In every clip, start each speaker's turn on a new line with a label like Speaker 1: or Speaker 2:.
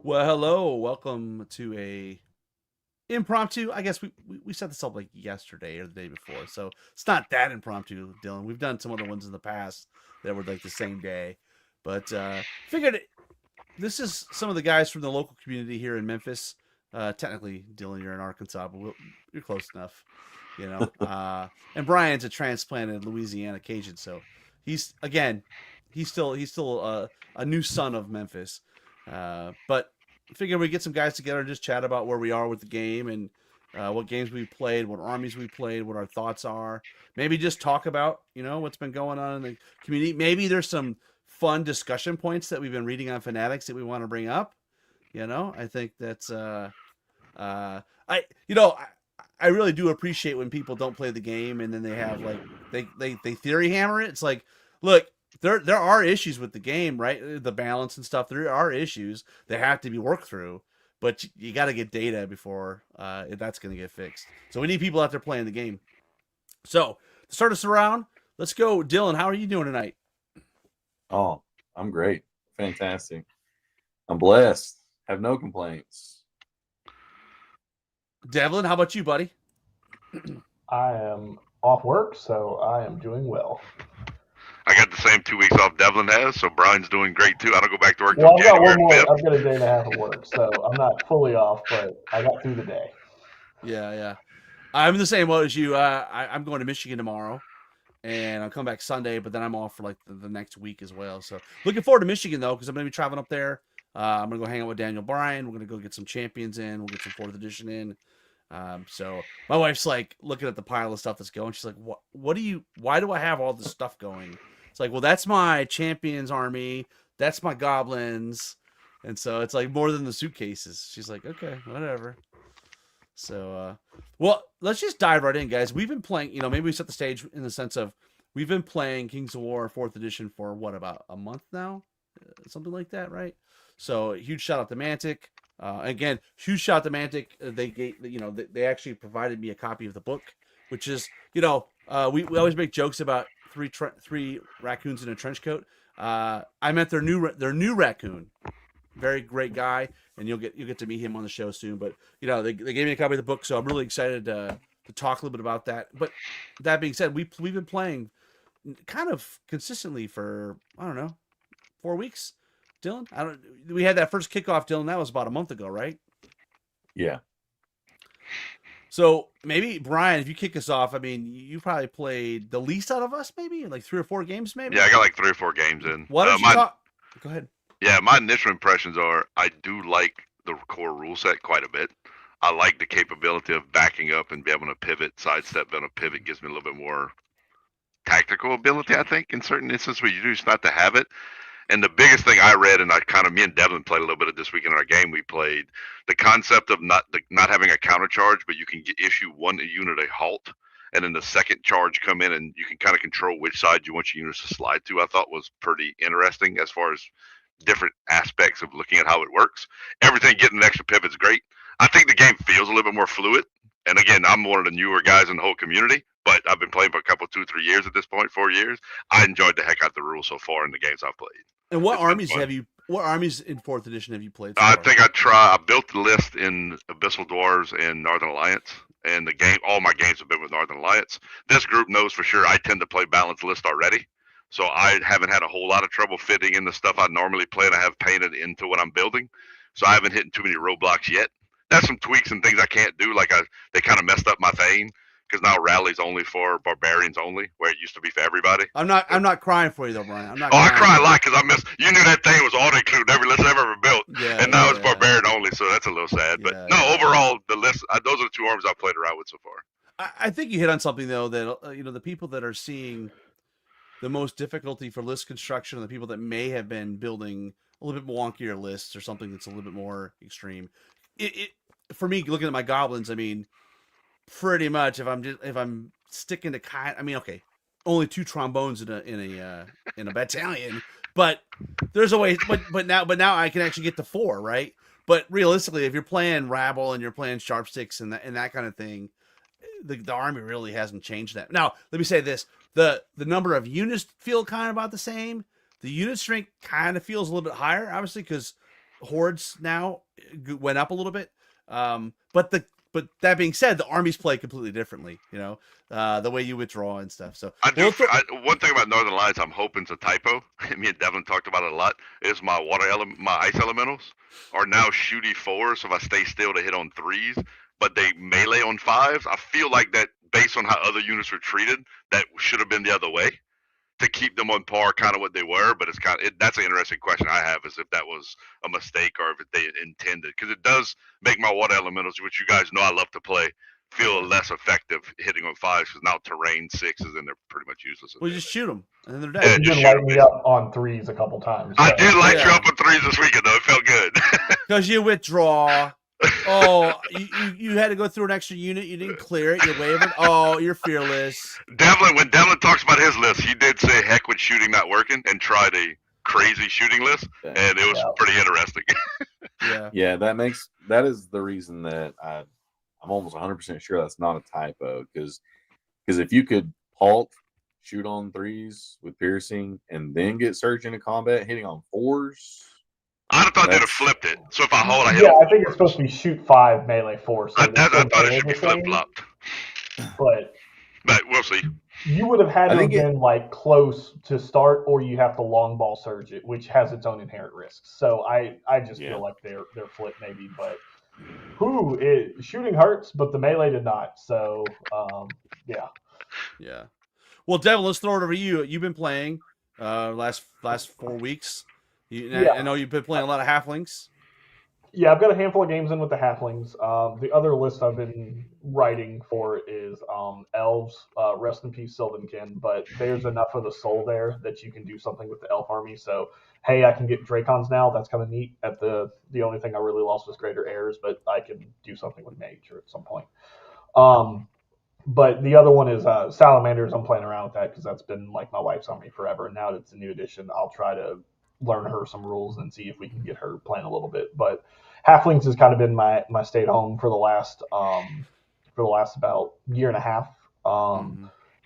Speaker 1: Well, hello, welcome to a impromptu. I guess we set this up like yesterday or the day before, so it's not that impromptu, Dylan. We've done some other ones in the past that were like the same day, but figured this is some of the guys from the local community here in Memphis. Technically, Dylan, you're in Arkansas, but you're close enough, you know. And Brian's a transplanted Louisiana Cajun, so he's still a new son of Memphis. But figured we get some guys together and just chat about where we are with the game and what games we played, what armies we played, what our thoughts are. Maybe just talk about what's been going on in the community. Maybe there's some fun discussion points that we've been reading on Fanatics that we want to bring up. I think that's I really do appreciate when people don't play the game and then they have like they theory hammer it. It's like, look, there are issues with the game, right? The balance and stuff. There are issues that have to be worked through, but you got to get data before that's going to get fixed. So we need people out there playing the game. So to start us around, let's go, Dylan. How are you doing tonight?
Speaker 2: Oh, I'm great. Fantastic. I'm blessed. Have no complaints.
Speaker 1: Devlin, how about you, buddy?
Speaker 3: I am off work, so I am doing well.
Speaker 4: I got the same 2 weeks off Devlin has, so Brian's doing great too. I don't go back to work
Speaker 3: Well,
Speaker 4: till
Speaker 3: I've got one
Speaker 4: January
Speaker 3: more.
Speaker 4: 5th.
Speaker 3: I've got a day and a half of work, so I'm not fully off, but I got through the day.
Speaker 1: Yeah. I'm the same boat as you. I'm going to Michigan tomorrow, and I'll come back Sunday, but then I'm off for like the next week as well. So looking forward to Michigan though, because I'm going to be traveling up there. I'm going to go hang out with Daniel Bryan. We're going to go get some champions in. We'll get some 4th edition in. So my wife's like looking at the pile of stuff that's going. She's like, why do I have all this stuff going? It's like, well, that's my champions army. That's my goblins. And so it's like more than the suitcases. She's like, okay, whatever. So, well, let's just dive right in, guys. We've been playing, maybe we set the stage in the sense of we've been playing Kings of War 4th edition for what, about a month now? Something like that, right? So huge shout out to Mantic. Again, huge shout out to Mantic. They actually provided me a copy of the book, which is, we always make jokes about three raccoons in a trench coat. I met their new raccoon, very great guy, and you'll get to meet him on the show soon. But they gave me a copy of the book, so I'm really excited to talk a little bit about that. But that being said, we've been playing kind of consistently for, I don't know, 4 weeks. Dylan, we had that first kickoff, Dylan. That was about a month ago, right?
Speaker 2: Yeah.
Speaker 1: So maybe Brian, if you kick us off, I mean, you probably played the least out of us, maybe like 3 or 4 games, maybe.
Speaker 4: Yeah, I got like 3 or 4 games in.
Speaker 1: Why don't you talk? Go ahead.
Speaker 4: Yeah, my initial impressions are I do like the core rule set quite a bit. I like the capability of backing up and be able to pivot, sidestep, and a pivot gives me a little bit more tactical ability, I think, in certain instances where you just not to have it. And the biggest thing I read, and me and Devlin played a little bit of this week in our game we played, the concept of not having a counter charge, but you can issue one unit a halt, and then the second charge come in, and you can kind of control which side you want your units to slide to. I thought was pretty interesting as far as different aspects of looking at how it works. Everything getting an extra pivot is great. I think the game feels a little bit more fluid. And again, I'm one of the newer guys in the whole community, but I've been playing for a couple, 2, 3 years at this point, 4 years. I enjoyed the heck out of the rules so far in the games I've played.
Speaker 1: And what armies in 4th edition have you played?
Speaker 4: I think I built the list in Abyssal Dwarves and Northern Alliance, and all my games have been with Northern Alliance. This group knows for sure I tend to play balanced list already, so I haven't had a whole lot of trouble fitting in the stuff I normally play and I have painted into what I'm building. So I haven't hit too many roadblocks yet. There's some tweaks and things I can't do, like they kind of messed up my Thane. Because now rally's only for barbarians only, where it used to be for everybody.
Speaker 1: I'm not crying for you though, Brian.
Speaker 4: I cry a lot because you knew that thing was auto included every list I've ever built, and now it's barbarian only, so that's a little sad. But overall, the list those are the 2 armies I've played around with so far.
Speaker 1: I think you hit on something though that the people that are seeing the most difficulty for list construction, the people that may have been building a little bit wonkier lists or something that's a little bit more extreme. for me, looking at my goblins, I mean, pretty much if I'm sticking to I mean, okay, only 2 trombones in a battalion, but there's a way. But now I can actually get to 4, right? But realistically, if you're playing rabble and you're playing sharpsticks and that kind of thing, the army really hasn't changed that. Now, let me say this: the number of units feel kind of about the same. The unit strength kind of feels a little bit higher, obviously, because hordes now went up a little bit. But that being said, the armies play completely differently. The way you withdraw and stuff. So
Speaker 4: One thing about Northern Lights, I'm hoping it's a typo. Me and Devin talked about it a lot. Is my my ice elementals are now shooty 4s, so if I stay still to hit on 3s, but they melee on 5s. I feel like that, based on how other units were treated, that should have been the other way to keep them on par, kind of what they were. But that's an interesting question I have, is if that was a mistake or if they intended, because it does make my water elementals, which you guys know I love to play, feel less effective hitting on 5s, because now terrain 6s and they're pretty much useless.
Speaker 1: Well, you just shoot them and then they're
Speaker 4: Yeah,
Speaker 1: dead.
Speaker 3: You
Speaker 4: just
Speaker 3: did
Speaker 4: shoot
Speaker 3: light
Speaker 4: 'em,
Speaker 3: me
Speaker 4: bitch.
Speaker 3: up on 3s a couple times.
Speaker 4: I
Speaker 3: so-
Speaker 4: did light you
Speaker 1: Yeah.
Speaker 4: up on 3s this weekend, though. It felt good.
Speaker 1: Because you withdraw. Oh, you had to go through an extra unit. You didn't clear it. You wavered. Oh, you're fearless.
Speaker 4: When Devlin talks about his list, he did say heck with shooting not working and tried a crazy shooting list, and it was
Speaker 3: Yeah.
Speaker 4: pretty interesting.
Speaker 1: Yeah.
Speaker 2: Yeah, that is the reason that I'm almost 100% sure that's not a typo, because if you could halt, shoot on 3s with piercing, and then get surge into combat hitting on 4s.
Speaker 4: I'd have thought they'd have
Speaker 2: That's-
Speaker 4: flipped it. So if I hold, I hit
Speaker 3: Yeah,
Speaker 4: on
Speaker 3: I think it's supposed to be shoot 5 melee 4. So
Speaker 4: I
Speaker 3: they're still
Speaker 4: thought it
Speaker 3: melee
Speaker 4: should be
Speaker 3: the same,
Speaker 4: flip flopped,
Speaker 3: but
Speaker 4: but we'll see.
Speaker 3: you would have had
Speaker 2: I
Speaker 3: to have
Speaker 2: think it-
Speaker 3: been like close to start, or you have to long ball surge it, which has its own inherent risks. So I just
Speaker 2: Yeah.
Speaker 3: feel like they're flipped maybe, but shooting hurts, but the melee did not. So yeah.
Speaker 1: Yeah. Well, Devin, let's throw it over to you. You've been playing last 4 weeks.
Speaker 3: Yeah.
Speaker 1: I know you've been playing a lot of halflings.
Speaker 3: Yeah, I've got a handful of games in with the halflings. The other list I've been writing for is elves. Rest in peace, Sylvankin. But there's enough of the soul there that you can do something with the elf army. So hey, I can get Dracons now. That's kind of neat. The only thing I really lost was Greater Heirs, but I can do something with Mage at some point. But the other one is Salamanders. I'm playing around with that because that's been like my wife's army forever. And now that it's a new edition, I'll try to learn her some rules and see if we can get her playing a little bit. But Halflings has kind of been my stay at home for the last about year and a half.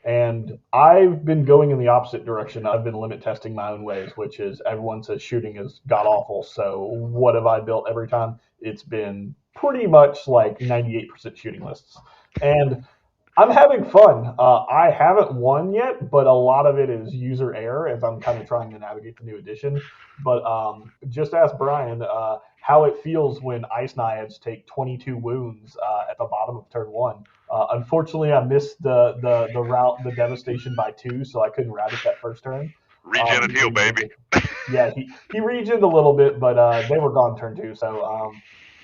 Speaker 3: And I've been going in the opposite direction. I've been limit testing my own ways, which is everyone says shooting is god awful. So what have I built every time? It's been pretty much like 98% shooting lists. And I'm having fun. I haven't won yet, but a lot of it is user error as I'm kind of trying to navigate the new edition. But just ask Brian how it feels when Ice Naiads take 22 wounds at the bottom of turn 1. Unfortunately, I missed the devastation by 2, so I couldn't route it that first turn.
Speaker 4: Regen and heal, baby.
Speaker 3: Yeah, he regened a little bit, but they were gone turn 2. So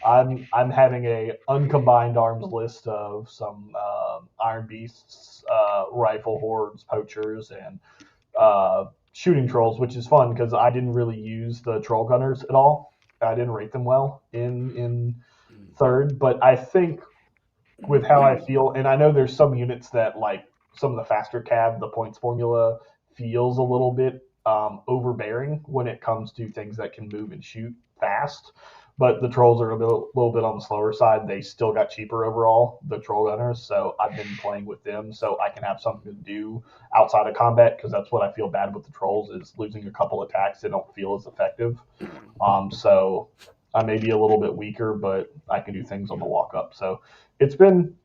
Speaker 3: I'm having a uncombined arms list of some Iron Beasts, rifle hordes, poachers, and shooting trolls, which is fun because I didn't really use the troll gunners at all. I didn't rate them well in third, but I think with how I feel, and I know there's some units that like some of the faster cav, the points formula feels a little bit overbearing when it comes to things that can move and shoot fast. But the trolls are a little bit on the slower side. They still got cheaper overall, the troll gunners. So I've been playing with them so I can have something to do outside of combat, because that's what I feel bad with the trolls is losing a couple attacks. They don't feel as effective. So I may be a little bit weaker, but I can do things on the walk up. So it's been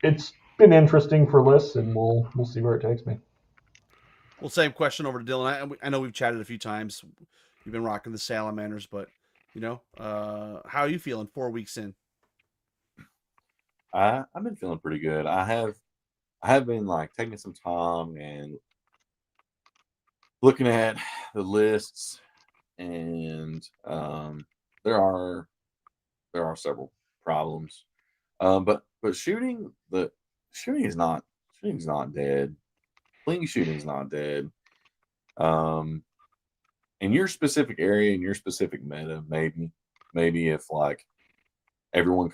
Speaker 3: interesting for lists, and we'll see where it takes me.
Speaker 1: Well, same question over to Dylan. I know we've chatted a few times. You've been rocking the Salamanders, but how are you feeling 4 weeks in?
Speaker 2: I've been feeling pretty good. I have been like taking some time and looking at the lists, and there are several problems. But shooting is not dead. Clean shooting is not dead. In your specific area, in your specific meta, maybe if like everyone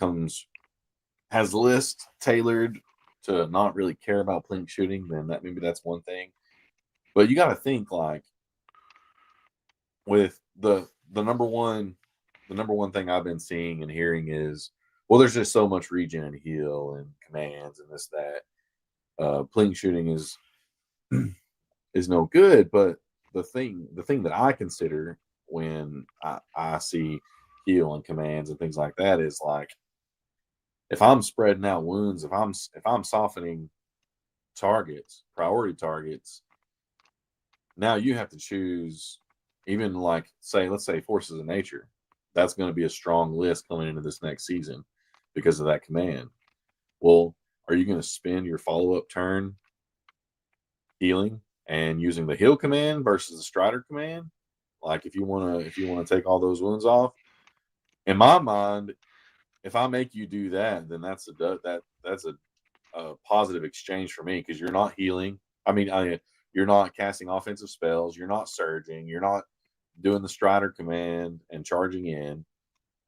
Speaker 2: has lists tailored to not really care about plink shooting, then maybe that's one thing. But you got to think like with the number one thing I've been seeing and hearing is, well, there's just so much regen and heal and commands and this that. Plink shooting is no good, but the thing that I consider when I see heal and commands and things like that is like, if I'm spreading out wounds, if I'm softening targets, priority targets, now you have to choose, even like let's say Forces of Nature. That's going to be a strong list coming into this next season because of that command. Well, are you going to spend your follow-up turn healing and using the heal command versus the Strider command? Like if you want to take all those wounds off, in my mind, if I make you do that, then that's a positive exchange for me, because you're not healing. You're not casting offensive spells. You're not surging. You're not doing the Strider command and charging in.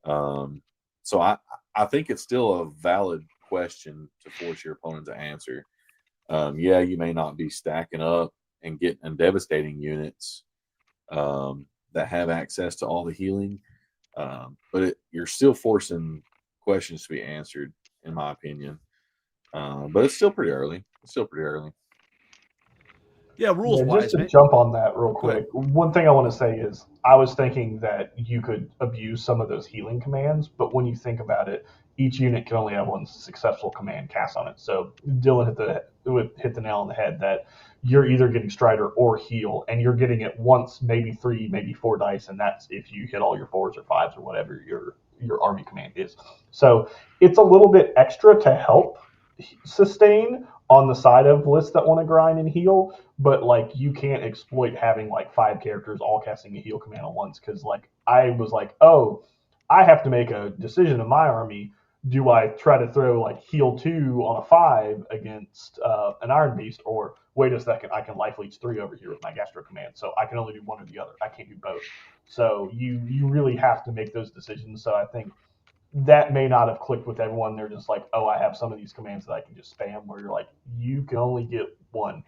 Speaker 2: So I think it's still a valid question to force your opponent to answer. Yeah, you may not be stacking up and getting devastating units that have access to all the healing, but you're still forcing questions to be answered, in my opinion. But it's still pretty early.
Speaker 1: Yeah, rules
Speaker 3: Yeah,
Speaker 1: wise,
Speaker 3: just to
Speaker 1: man.
Speaker 3: jump on that real
Speaker 1: Go ahead.
Speaker 3: quick, one thing I want to say is I was thinking that you could abuse some of those healing commands, but when you think about it, each unit can only have one successful command cast on it. So Dylan hit the nail on the head that you're either getting Strider or heal, and you're getting it once, maybe 3, maybe 4 dice, and that's if you hit all your 4s or 5s or whatever your army command is. So it's a little bit extra to help sustain on the side of lists that want to grind and heal, but like you can't exploit having like 5 characters all casting a heal command at once, because like I was like, oh, I have to make a decision in my army. Do I try to throw like heal 2 on a 5 against an Iron Beast, or wait a second, I can life leech 3 over here with my Gastro command, so I can only do one or the other. I can't do both. So you really have to make those decisions. So I think that may not have clicked with everyone. They're just like, oh, I have some of these commands that I can just spam, where you're like, you can only get one.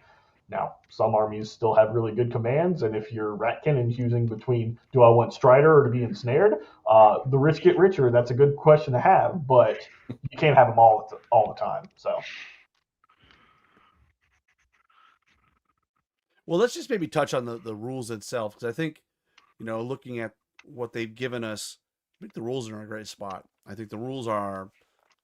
Speaker 3: Now, some armies still have really good commands, and if you're rat cannon choosing between, do I want Strider or to be ensnared? The rich get richer. That's a good question to have, but you can't have them all the time. So,
Speaker 1: Well, let's just maybe touch on the rules itself, because I think, looking at what they've given us, I think the rules are in a great spot. I think the rules are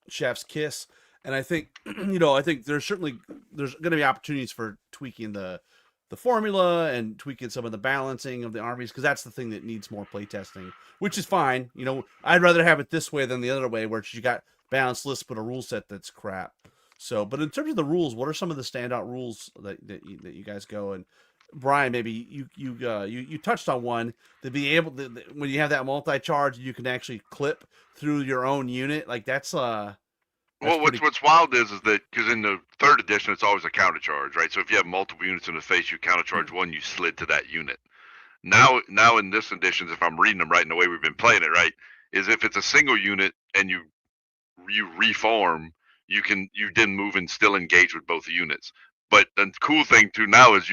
Speaker 1: chef's kiss, and I think I think there's going to be opportunities for tweaking the formula and tweaking some of the balancing of the armies, because that's the thing that needs more playtesting, which is fine. I'd rather have it this way than the other way, where you got balanced lists but a rule set that's crap. So, but in terms of the rules, what are some of the standout rules that you guys go? And Brian, maybe you touched on one, to be able to, when you have that multi-charge, you can actually clip through your own unit. Like that's
Speaker 4: Well,
Speaker 1: pretty.
Speaker 4: what's wild is that because in the 3rd edition it's always a counter charge, right? So if you have multiple units in the face, you counter charge one, you slid to that unit. Now in this edition, if I'm reading them right, and the way we've been playing it right, is if it's a single unit and you reform, you then move and still engage with both units. But the cool thing too now is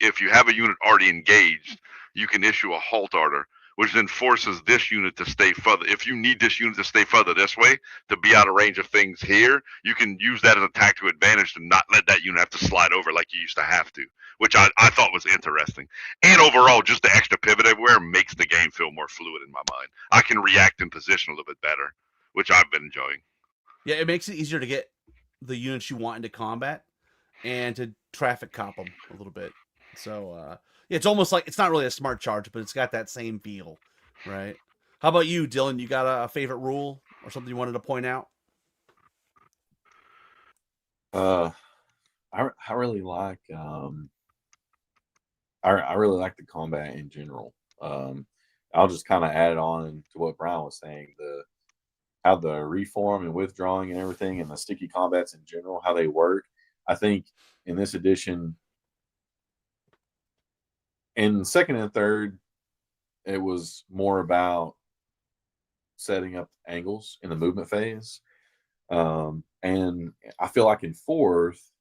Speaker 4: if you have a unit already engaged, you can issue a halt order, which then forces this unit to stay further. If you need this unit to stay further this way to be out of range of things here, you can use that as a tactical advantage to not let that unit have to slide over like you used to have to, which I thought was interesting. And overall, just the extra pivot everywhere makes the game feel more fluid in my mind. I can react in position a little bit better, which I've been enjoying.
Speaker 1: Yeah, it makes it easier to get the units you want into combat and to traffic cop them a little bit. So yeah, it's almost like, it's not really a smart charge, but it's got that same feel, right? How about you, Dylan? You got a favorite rule or something you wanted to point out?
Speaker 2: I really like I really like the combat in general. I'll just kind of add it on to what Brian was saying, how the reform and withdrawing and everything, and the sticky combats in general, how they work. I think in this edition, in 2nd and 3rd, it was more about setting up angles in the movement phase. And I feel like in fourth,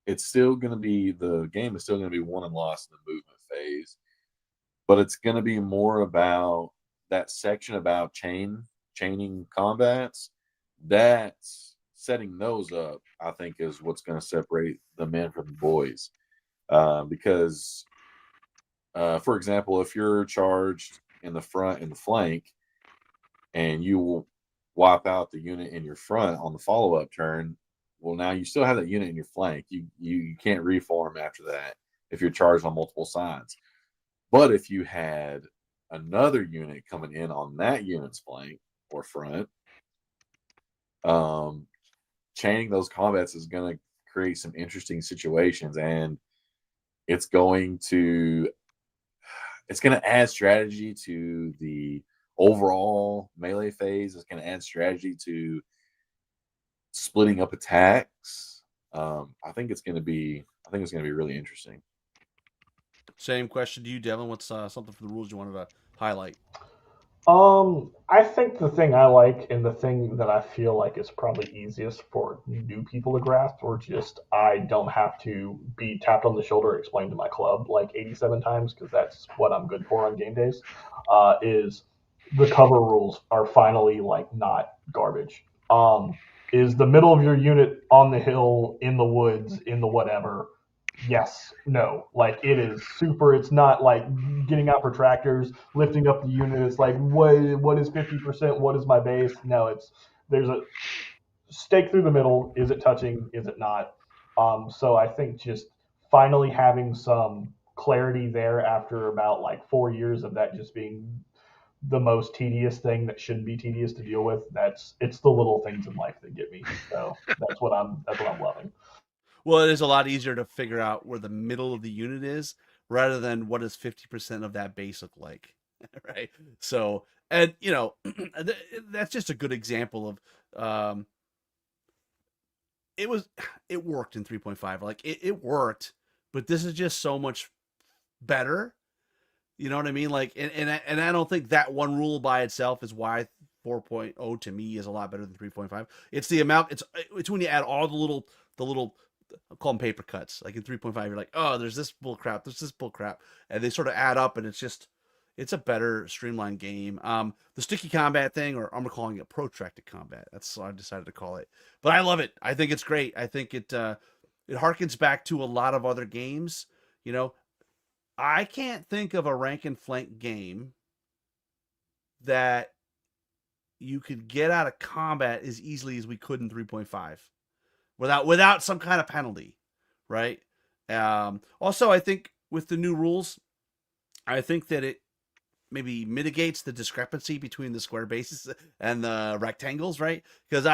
Speaker 2: it's still going to be the game is still going to be won and lost in the movement phase, but it's going to be more about that section about chaining combats. That's setting those up, I think, is what's going to separate the men from the boys. Because, for example, if you're charged in the front and the flank, and you will wipe out the unit in your front on the follow-up turn, well, now you still have that unit in your flank. You can't reform after that if you're charged on multiple sides. But if you had another unit coming in on that unit's flank or front, chaining those combats is going to create some interesting situations, and it's going to add strategy to the overall melee phase. It's going to add strategy to splitting up attacks. I think it's going to be really interesting.
Speaker 1: Same question to you, Devin. What's something for the rules you wanted to highlight?
Speaker 3: I think the thing I like and the thing that I feel like is probably easiest for new people to grasp, or just I don't have to be tapped on the shoulder and explained to my club like 87 times, because that's what I'm good for on game days, is the cover rules are finally like not garbage. Is the middle of your unit on the hill, in the woods, in the whatever? Yes, no. Like it is super. It's not like getting out protractors, lifting up the unit. It's like what is 50%? What is my base? No, there's a stake through the middle. Is it touching? Is it not? So I think just finally having some clarity there after about like 4 years of that just being the most tedious thing that shouldn't be tedious to deal with. It's the little things in life that get me. So that's what I'm loving.
Speaker 1: Well, it is a lot easier to figure out where the middle of the unit is rather than what does 50% of that base look like, right? So, and that's just a good example of it worked in 3.5. Like it worked, but this is just so much better. You know what I mean? Like, and I don't think that one rule by itself is why 4.0 to me is a lot better than 3.5. It's the amount. It's when you add all the little I'll call them paper cuts. Like in 3.5, you're like, oh, there's this bull crap, there's this bull crap, and they sort of add up, and it's a better streamlined game. The sticky combat thing, or I'm calling it protracted combat. That's what I decided to call it. But I love it. I think it's great. I think it harkens back to a lot of other games. I can't think of a rank and flank game that you could get out of combat as easily as we could in 3.5 without some kind of penalty, right? Also, I think with the new rules, I think that it maybe mitigates the discrepancy between the square bases and the rectangles, right? Because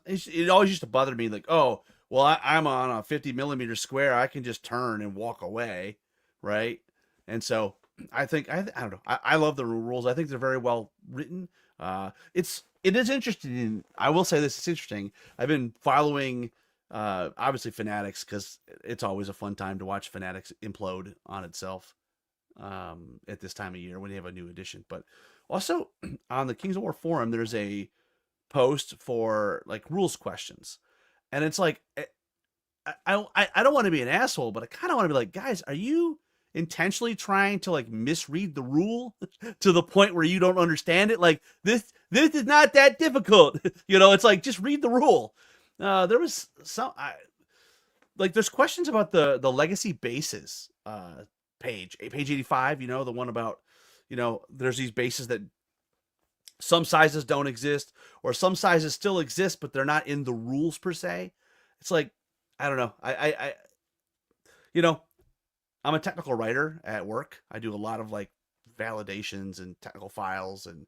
Speaker 1: it always used to bother me, like, oh, well, I'm on a 50 millimeter square, I can just turn and walk away, right? And so I think I don't know. I love the rules. I think they're very well written. It is interesting. I will say this: it's interesting. I've been following, obviously, Fanatics, because it's always a fun time to watch Fanatics implode on itself at this time of year when they have a new edition. But also on the Kings of War forum, there's a post for like rules questions, and it's like I don't want to be an asshole, but I kind of want to be like, guys, are you intentionally trying to like misread the rule to the point where you don't understand it? Like this is not that difficult. It's like, just read the rule. There was there's questions about the legacy bases page 85, the one about there's these bases that some sizes don't exist, or some sizes still exist but they're not in the rules per se. It's like, I don't know. I'm a technical writer at work. I do a lot of like validations and technical files, and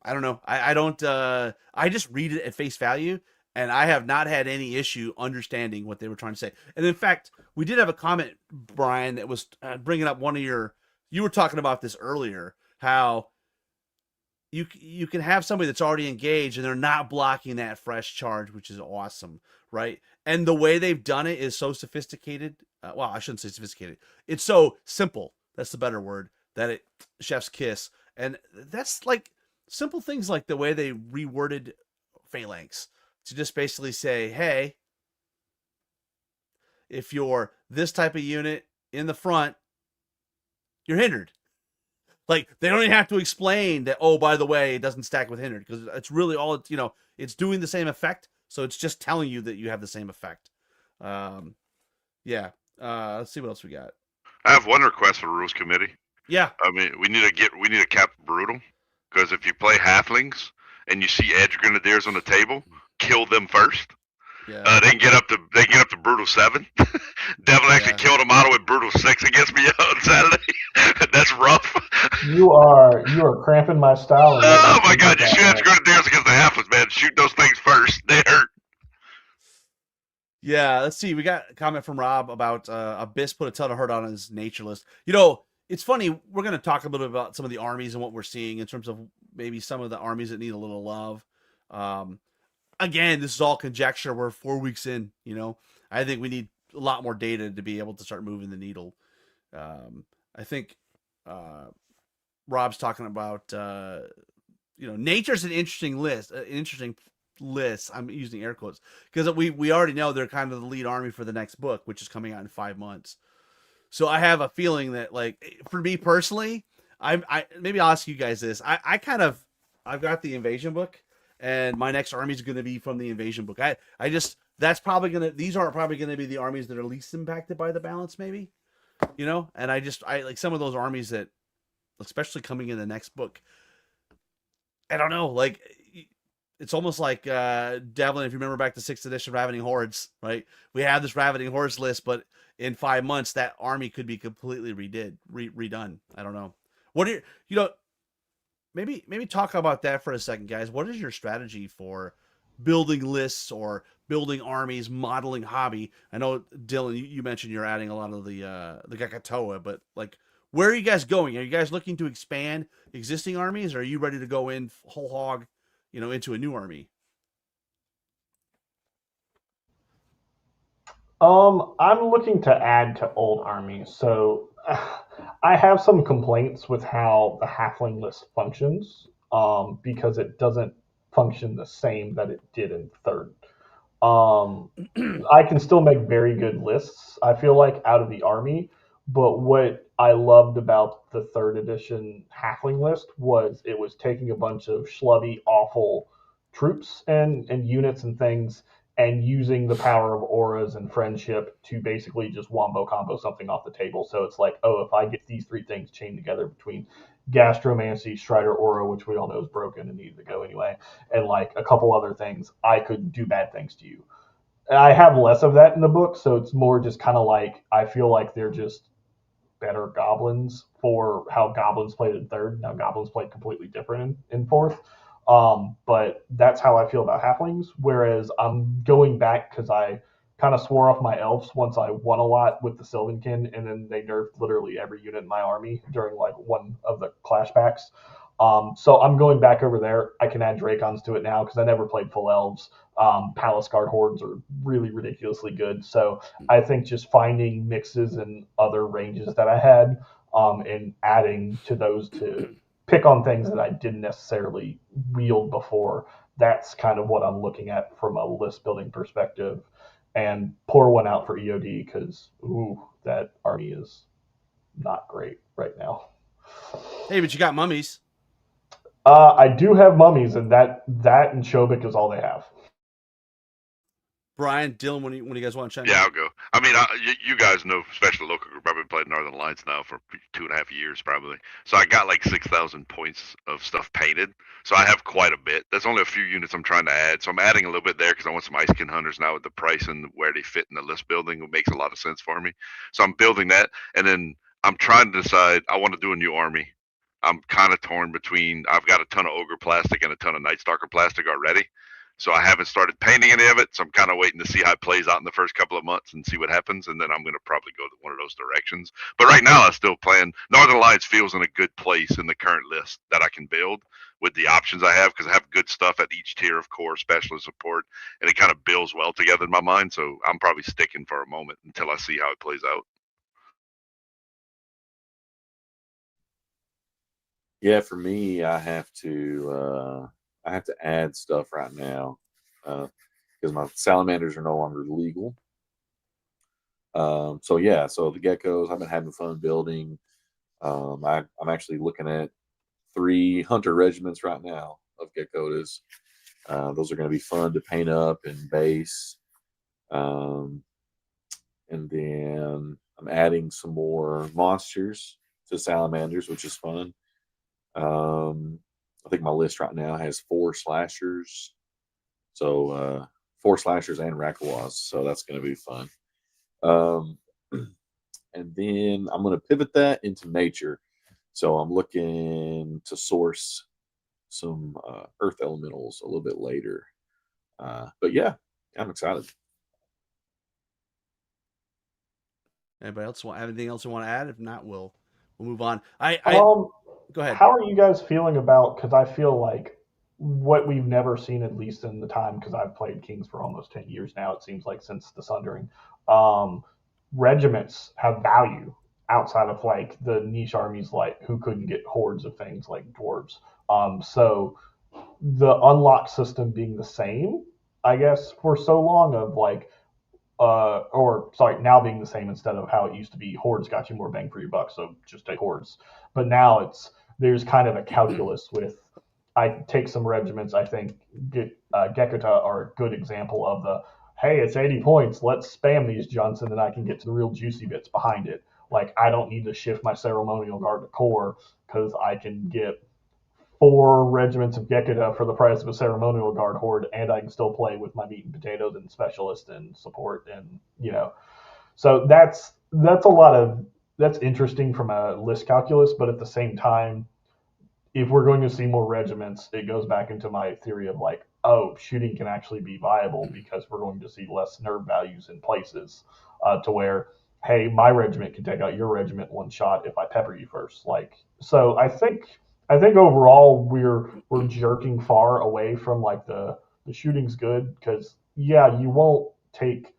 Speaker 1: I don't know. I don't. I just read it at face value, and I have not had any issue understanding what they were trying to say. And in fact, we did have a comment, Brian, that was bringing up one of your. You were talking about this earlier, how you can have somebody that's already engaged and they're not blocking that fresh charge, which is awesome, right? And the way they've done it is so sophisticated. Well, I shouldn't say sophisticated. It's so simple. That's the better word. That it chef's kiss. And that's like, simple things like the way they reworded phalanx to just basically say, hey, if you're this type of unit in the front, you're hindered. Like, they don't even have to explain that, oh, by the way, it doesn't stack with hindered, because it's really all, it's doing the same effect, so it's just telling you that you have the same effect. Yeah. Let's see what else we got.
Speaker 4: I have one request for the rules committee.
Speaker 1: Yeah.
Speaker 4: I mean, we need to cap brutal, because if you play halflings and you see edge grenadiers on the table, kill them first.
Speaker 1: Yeah.
Speaker 4: They can get up to brutal 7. Devil actually killed a model with brutal 6 against me on Saturday. That's rough.
Speaker 3: You are cramping my style.
Speaker 4: Oh my god, you shoot edge grenadiers against the halflings, man. Shoot those things first. They hurt.
Speaker 1: Yeah, let's see. We got a comment from Rob about Abyss put a ton of hurt on his nature list. It's funny. We're going to talk a little bit about some of the armies and what we're seeing in terms of maybe some of the armies that need a little love. Again, this is all conjecture. We're 4 weeks in. I think we need a lot more data to be able to start moving the needle. I think Rob's talking about nature's an interesting list. I'm using air quotes because we already know they're kind of the lead army for the next book, which is coming out in 5 months. So I have a feeling that, like, for me personally, I maybe I'll ask you guys this. I've got the invasion book, and my next army is going to be from the invasion book. These are probably going to be the armies that are least impacted by the balance, maybe, and I like some of those armies that, especially coming in the next book. I don't know, like, it's almost like Devlin, if you remember back to 6th edition Ravening Hordes, right? We have this Ravening Hordes list, but in 5 months, that army could be completely redone. I don't know. What are maybe talk about that for a second, guys. What is your strategy for building lists or building armies, modeling hobby? I know, Dylan, you mentioned you're adding a lot of the Gakatoa, but, like, where are you guys going? Are you guys looking to expand existing armies, or are you ready to go in whole hog, into a new army?
Speaker 3: I'm looking to add to old armies. So I have some complaints with how the halfling list functions, because it doesn't function the same that it did in third. I can still make very good lists, I feel like, out of the army. But what I loved about the third edition halfling list was it was taking a bunch of schlubby, awful troops and units and things, and using the power of auras and friendship to basically just wombo combo something off the table. So it's like, oh, if I get these 3 things chained together between Gastromancy, Strider Aura, which we all know is broken and needed to go anyway, and like a couple other things, I could do bad things to you. I have less of that in the book, so it's more just kind of like, I feel like they're just better goblins for how goblins played in third. Now goblins played completely different in fourth. But that's how I feel about halflings. Whereas I'm going back because I kind of swore off my elves once I won a lot with the Sylvankin, and then they nerfed literally every unit in my army during like one of the clash packs. So I'm going back over there. I can add Dracons to it now because I never played full elves. Palace Guard hordes are really ridiculously good. So I think just finding mixes and other ranges that I had, and adding to those to pick on things that I didn't necessarily wield before. That's kind of what I'm looking at from a list building perspective, and pour one out for EOD because that army is not great right now.
Speaker 1: Hey, but you got mummies.
Speaker 3: I do have mummies, and that and Chobik is all they have.
Speaker 1: Brian, Dylan, when you guys want to chime in?
Speaker 4: Yeah, I'll go. I mean, you guys know, especially the local group, I've been playing Northern Alliance now for 2.5 years probably. So I got like 6,000 points of stuff painted. So I have quite a bit. There's only a few units I'm trying to add. So I'm adding a little bit there because I want some Icekin Hunters now with the price and where they fit in the list building. It makes a lot of sense for me. So I'm building that. And then I'm trying to decide, I want to do a new army. I'm kind of torn between, I've got a ton of Ogre Plastic and a ton of Night Stalker Plastic already. So I haven't started painting any of it. So I'm kind of waiting to see how it plays out in the first couple of months and see what happens. And then I'm going to probably go to one of those directions. But right now I still plan. Northern Alliance feels in a good place in the current list that I can build with the options I have, because I have good stuff at each tier of core, specialist, support, and it kind of builds well together in my mind. So I'm probably sticking for a moment until I see how it plays out.
Speaker 2: Yeah, for me, I have to add stuff right now because my salamanders are no longer legal. So yeah, so the geckos, I've been having fun building. I'm actually looking at 3 hunter regiments right now of geckotas. Those are going to be fun to paint up and base. And then I'm adding some more monsters to salamanders, which is fun. I think my list right now has 4 slashers. So 4 slashers and Rakawas. So that's going to be fun. And then I'm going to pivot that into nature. So I'm looking to source some earth elementals a little bit later. But yeah, I'm excited.
Speaker 1: Anybody else want anything else you want to add? If not, we'll move on. I go ahead.
Speaker 3: How are you guys feeling about? Because I feel like what we've never seen, at least in the time, because I've played Kings for almost 10 years now. It seems like since the Sundering, regiments have value outside of like the niche armies, like who couldn't get hordes of things like dwarves. So the unlock system being the same, I guess, for so long of like or sorry, now being the same instead of how it used to be. Hordes got you more bang for your buck, so just take hordes. But now there's kind of a calculus with. I take some regiments. I think Gekata are a good example of the hey, it's 80 points. Let's spam these junts, and then I can get to the real juicy bits behind it. Like I don't need to shift my ceremonial guard to core because I can get 4 regiments of Gekata for the price of a ceremonial guard horde, and I can still play with my meat and potatoes and specialist and support, and so that's interesting from a list calculus, but at the same time, if we're going to see more regiments, it goes back into my theory of like, oh, shooting can actually be viable because we're going to see less nerve values in places to where, hey, my regiment can take out your regiment one shot if I pepper you first. Like, so I think overall we're jerking far away from like the shooting's good because yeah, you won't take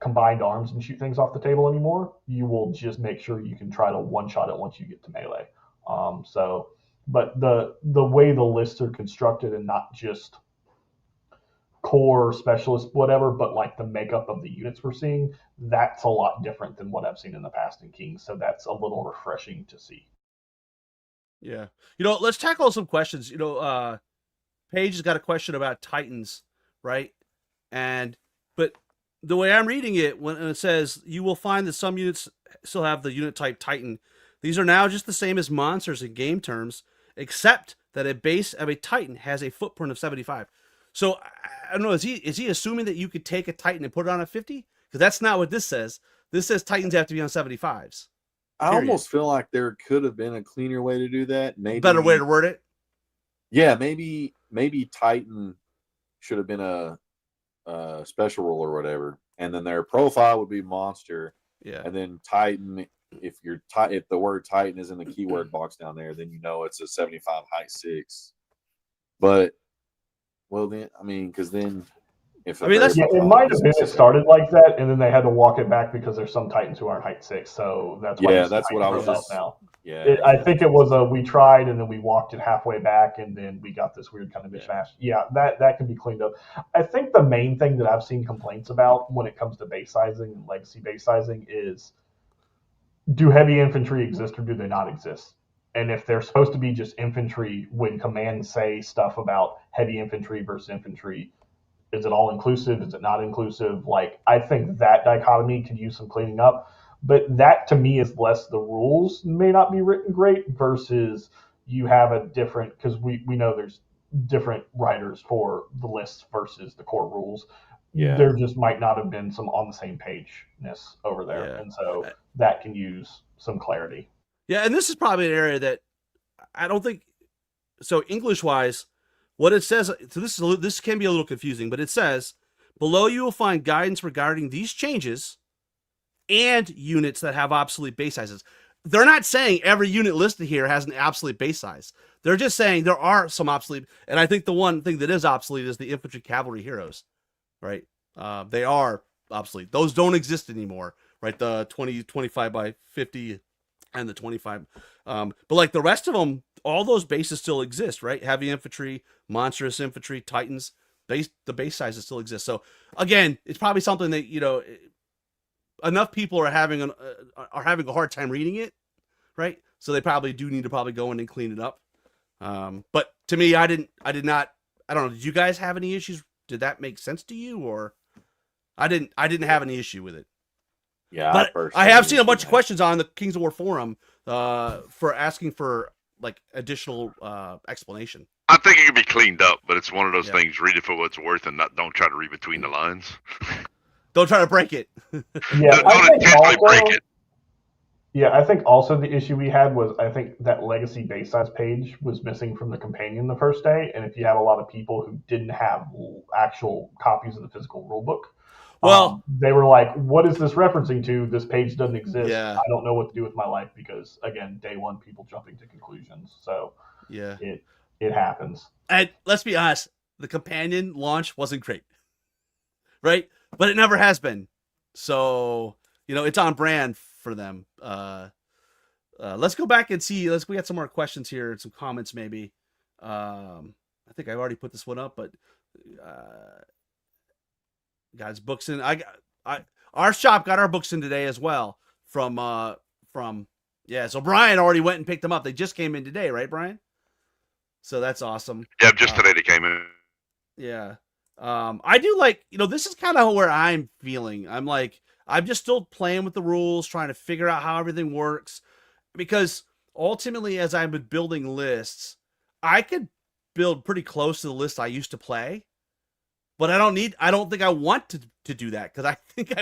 Speaker 3: combined arms and shoot things off the table anymore. You will just make sure you can try to one shot it once you get to melee. So, but the way the lists are constructed and not just core specialist whatever, but like the makeup of the units we're seeing, that's a lot different than what I've seen in the past in Kings. So that's a little refreshing to see.
Speaker 1: Yeah, let's tackle some questions. Paige has got a question about Titans, right? But the way I'm reading it, when it says you will find that some units still have the unit type Titan, these are now just the same as monsters in game terms, except that a base of a Titan has a footprint of 75. So I don't know. Is he assuming that you could take a Titan and put it on a 50? Because that's not what this says. This says Titans have to be on 75s.
Speaker 2: I almost feel like there could have been a cleaner way to do that. Maybe
Speaker 1: better way to word it.
Speaker 2: Yeah, maybe Titan should have been a special rule or whatever, and then their profile would be monster.
Speaker 1: Yeah,
Speaker 2: and then Titan. If the word Titan is in the keyword box down there, then it's a 75 height 6. But well, then because then
Speaker 3: it might have been it started like that, and then they had to walk it back because there's some Titans who aren't height 6. So that's why
Speaker 2: that's what I was
Speaker 3: just now.
Speaker 2: Yeah,
Speaker 3: I think it was we tried and then we walked it halfway back and then we got this weird kind of mishmash. Yeah, that can be cleaned up. I think the main thing that I've seen complaints about when it comes to base sizing and legacy base sizing is, do heavy infantry exist or do they not exist? And if they're supposed to be just infantry, when commands say stuff about heavy infantry versus infantry, is it all inclusive? Is it not inclusive? Like, I think that dichotomy could use some cleaning up. But that to me is less the rules may not be written great versus you have a different, because we know there's different writers for the lists versus the core rules.
Speaker 2: Yeah.
Speaker 3: There just might not have been some on the same page-ness over there.
Speaker 1: Yeah.
Speaker 3: And so that can use some clarity.
Speaker 1: Yeah, and this is probably an area that I don't think, so English-wise, what it says, so this can be a little confusing, but it says, below you will find guidance regarding these changes and units that have obsolete base sizes. They're not saying every unit listed here has an obsolete base size. They're just saying there are some obsolete, and I think the one thing that is obsolete is the infantry cavalry heroes, right? They are obsolete. Those don't exist anymore, right? The 20, 25 by 50 and the 25. But like the rest of them all those bases still exist, right? Heavy infantry, monstrous infantry, titans. The base sizes still exist. So again, it's probably something that enough people are having a hard time reading it, right? So they probably do need to go in and clean it up. But to me, I did not. I don't know. Did you guys have any issues? Did that make sense to you, or I didn't have any issue with it?
Speaker 2: Yeah,
Speaker 1: but I have seen a bunch of questions on the Kings of War forum for asking for like additional explanation.
Speaker 4: I think it can be cleaned up, but it's one of those things. Read it for what it's worth, and don't try to read between the lines.
Speaker 1: Don't try to break it.
Speaker 3: Yeah,
Speaker 4: don't intentionally break it.
Speaker 3: Yeah, I think also the issue we had was I think that legacy base size page was missing from the companion the first day, and if you have a lot of people who didn't have actual copies of the physical rulebook,
Speaker 1: well,
Speaker 3: they were like, "What is this referencing to? This page doesn't exist.
Speaker 1: Yeah.
Speaker 3: I don't know what to do with my life," because again, day one, people jumping to conclusions. So
Speaker 1: yeah,
Speaker 3: it happens.
Speaker 1: And let's be honest, the companion launch wasn't great, right? But it never has been. So it's on brand for them. Let's go back and see. We got some more questions here and some comments maybe. I think I've already put this one up, but got his books in. Our shop got our books in today as well from. So Brian already went and picked them up. They just came in today, right, Brian? So that's awesome.
Speaker 4: Yeah, just today they came in.
Speaker 1: Yeah. I do like, this is kind of where I'm feeling. I'm like, I'm just still playing with the rules, trying to figure out how everything works. Because ultimately, as I've been building lists, I could build pretty close to the list I used to play. But I don't think I want to do that, because I think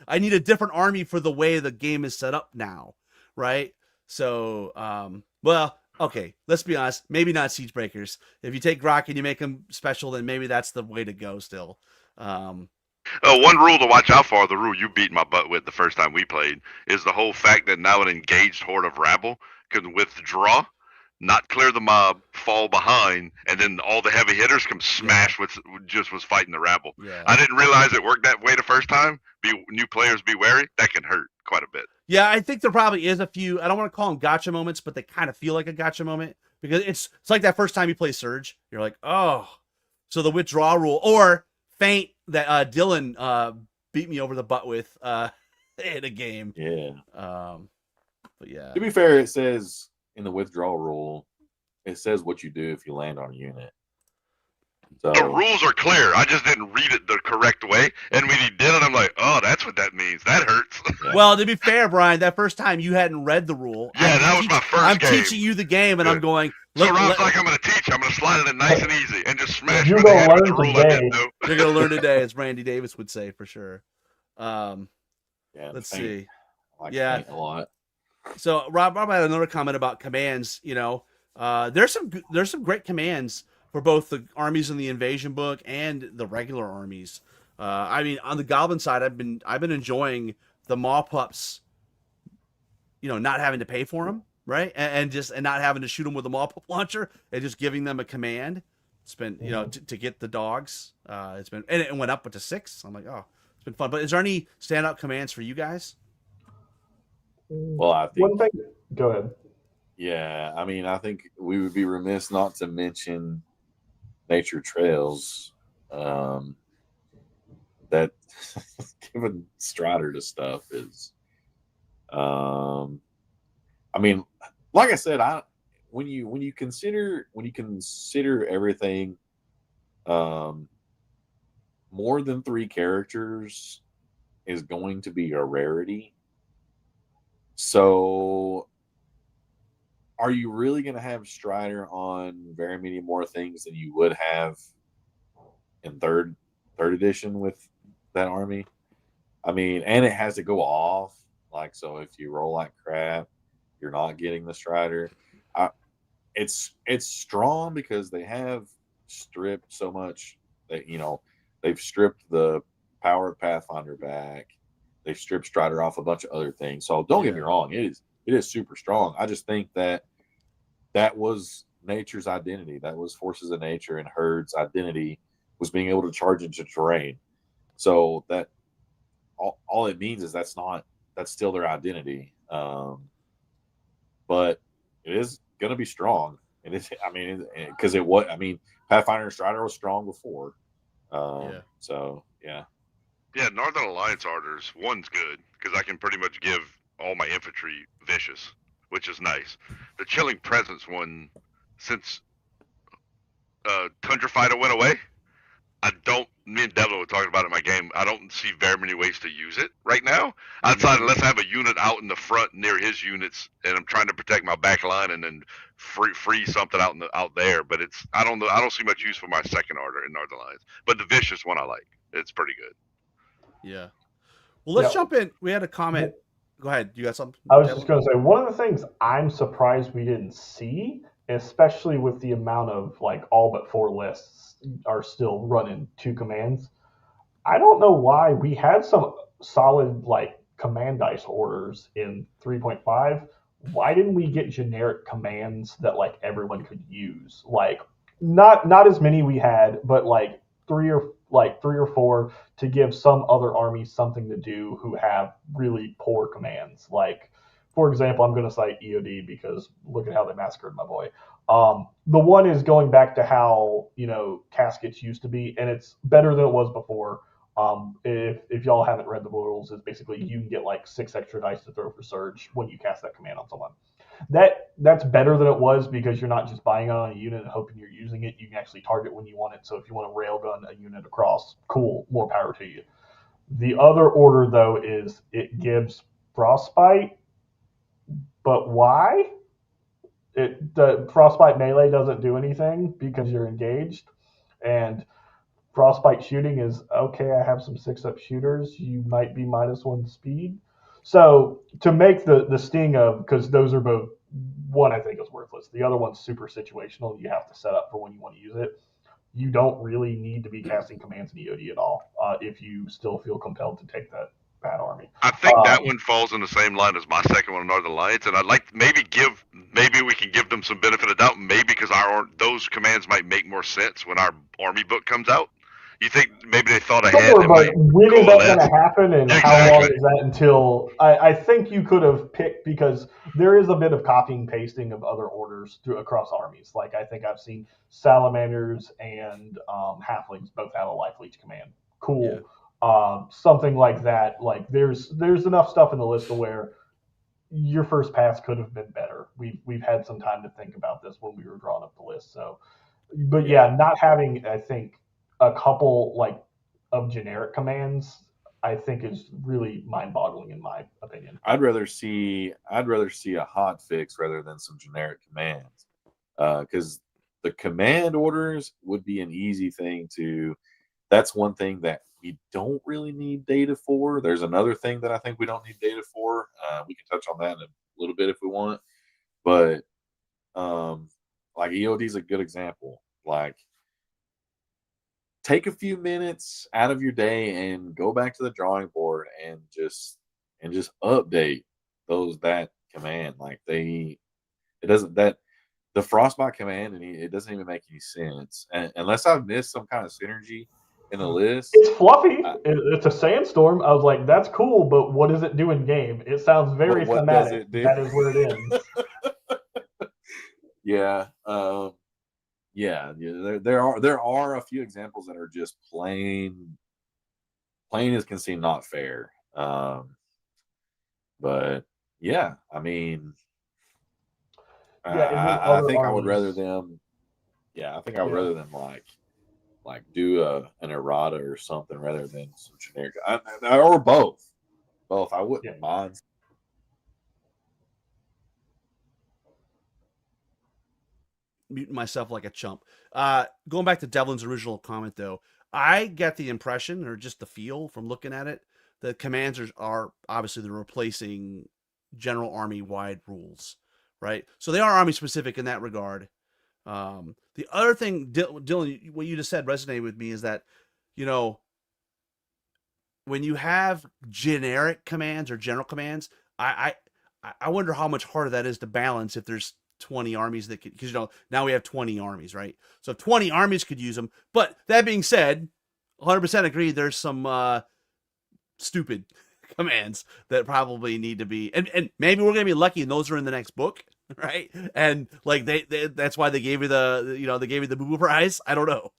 Speaker 1: I need a different army for the way the game is set up now. Right? So, okay, let's be honest. Maybe not Siege Breakers. If you take Grok and you make them special, then maybe that's the way to go still.
Speaker 4: One rule to watch out for, the rule you beat my butt with the first time we played, is the whole fact that now an engaged horde of rabble can withdraw, not clear the mob, fall behind, and then all the heavy hitters come smash with just was fighting the rabble.
Speaker 1: Yeah.
Speaker 4: I didn't realize it worked that way the first time. New players be wary. That can hurt quite a bit.
Speaker 1: Yeah, I think there probably is a few. I don't want to call them gotcha moments, but they kind of feel like a gotcha moment, because it's like that first time you play Surge, you're like, oh, so the withdraw rule or feint that Dylan beat me over the butt with in a game.
Speaker 2: Yeah.
Speaker 1: But yeah.
Speaker 2: To be fair, it says in the withdrawal rule, it says what you do if you land on a unit. So
Speaker 4: the rules are clear. I just didn't read it the correct way, and when he did it, I'm like, oh, that's what that means. That hurts.
Speaker 2: Yeah.
Speaker 1: Well, to be fair, Brian, that first time you hadn't read the rule.
Speaker 4: Yeah, that was my first game.
Speaker 1: I'm teaching you the game, and I'm going.
Speaker 4: So Rob's like, I'm going to teach you. I'm going to slide it in nice and easy and just smash
Speaker 3: You're
Speaker 4: with the
Speaker 3: gonna
Speaker 4: head
Speaker 3: learn
Speaker 4: with the rule I
Speaker 3: today.
Speaker 4: didn't know.
Speaker 1: You're going to learn today, as Randy Davis would say, for sure.
Speaker 2: yeah,
Speaker 1: Let's
Speaker 2: feint.
Speaker 1: see.
Speaker 2: I like
Speaker 1: Yeah.
Speaker 2: feint a lot.
Speaker 1: So Rob had another comment about commands. There's some great commands for both the armies in the invasion book and the regular armies. I mean, on the Goblin side, I've been enjoying the Maw Pups. Not having to pay for them, right? And not having to shoot them with a Maw Pup launcher, and just giving them a command. It's been to get the dogs. It's been, and it went up to 6. I'm like, oh, it's been fun. But is there any standout commands for you guys?
Speaker 2: Well, I think
Speaker 3: One thing. Go ahead.
Speaker 2: Yeah, I mean, I think we would be remiss not to mention Nature Trails. That giving Strider to stuff is, I mean, like I said, when you consider everything, more than 3 characters is going to be a rarity. So, are you really going to have Strider on very many more things than you would have in third edition with that army? I mean, and it has to go off. Like, so if you roll like crap, you're not getting the Strider. It's strong because they have stripped so much that, they've stripped the power of Pathfinder back. They've stripped Strider off a bunch of other things. So don't get me wrong, it is super strong. I just think that was nature's identity. That was forces of nature and herds' identity, was being able to charge into terrain. So that all it means is that's still their identity. But it is going to be strong. And it's, I mean, because it was, I mean, Pathfinder and Strider was strong before.
Speaker 1: Yeah.
Speaker 2: So yeah.
Speaker 4: Yeah, Northern Alliance orders, one's good, because I can pretty much give all my infantry vicious, which is nice. The Chilling Presence one, since Tundra Fighter went away, me and Devil were talking about it in my game, I don't see very many ways to use it right now. Outside, unless I have a unit out in the front near his units, and I'm trying to protect my back line and then free something out there. But I don't see much use for my second order in Northern Alliance. But the Vicious one I like. It's pretty good.
Speaker 1: Yeah. Well, let's
Speaker 3: Yeah.
Speaker 1: jump in. We had a comment. Go ahead. You got something?
Speaker 3: I was just going to say, one of the things I'm surprised we didn't see, especially with the amount of like all but 4 lists are still running 2 commands. I don't know why we had some solid like command dice orders in 3.5. Why didn't we get generic commands that like everyone could use? Like not as many we had, but like 3 or 4 to give some other armies something to do who have really poor commands. Like, for example, I'm going to cite EOD because look at how they massacred my boy. The one is going back to how, caskets used to be, and it's better than it was before. If y'all haven't read the rules, it's basically you can get like 6 extra dice to throw for surge when you cast that command on someone. That's better than it was because you're not just buying it on a unit and hoping you're using it. You can actually target when you want it. So if you want to railgun a unit across, cool, more power to you. The other order though is it gives frostbite, but why? The frostbite melee doesn't do anything because you're engaged, and frostbite shooting is okay. I have some 6-up shooters. You might be -1 speed. So to make the sting of, because those are both, one I think is worthless. The other one's super situational. You have to set up for when you want to use it. You don't really need to be casting commands in EOD at all if you still feel compelled to take that bad army.
Speaker 4: I think that one falls in the same line as my second one in Northern Alliance, and I'd like to maybe we can give them some benefit of doubt, maybe because those commands might make more sense when our army book comes out. You think maybe they thought ahead?
Speaker 3: Sure, but when is that going to happen, and how long is that until? I think you could have picked, because there is a bit of copying and pasting of other orders across armies. Like I think I've seen salamanders and halflings both have a life leech command. Cool. Yeah. Something like that. Like there's enough stuff in the list to where your first pass could have been better. We've had some time to think about this when we were drawing up the list. So, but yeah, not having, I think, a couple of generic commands, I think is really mind-boggling in my opinion.
Speaker 2: I'd rather see a hot fix rather than some generic commands, because the command orders would be an easy thing to. That's one thing that we don't really need data for. There's another thing that I think we don't need data for. We can touch on that in a little bit if we want, but like EOD is a good example. Like, take a few minutes out of your day and go back to the drawing board and just update that command. Like the frostbite command, and it doesn't even make any sense unless I've missed some kind of synergy in the list.
Speaker 3: It's fluffy. It's a sandstorm. I was like, that's cool, but what does it do in game? It sounds very thematic. That is where it ends.
Speaker 2: Yeah. Yeah, there are a few examples that are just plain as can seem not fair. But yeah, I mean, I think I would rather them. Yeah, I think I would rather them like do an errata or something rather than some generic, or both. I wouldn't mind.
Speaker 1: Muting myself like a chump. Going back to Devlin's original comment, though, I get the impression, or just the feel from looking at it, that commands are obviously they're replacing general army-wide rules, right? So they are army-specific in that regard. The other thing, Dylan, what you just said resonated with me is that, when you have generic commands or general commands, I wonder how much harder that is to balance if there's 20 armies that could, because now we have 20 armies, right? So if 20 armies could use them, but that being said, 100% agree, there's some stupid commands that probably need to be, and maybe we're gonna be lucky and those are in the next book, right? And like that's why they gave you they gave you the Boo prize. I don't know,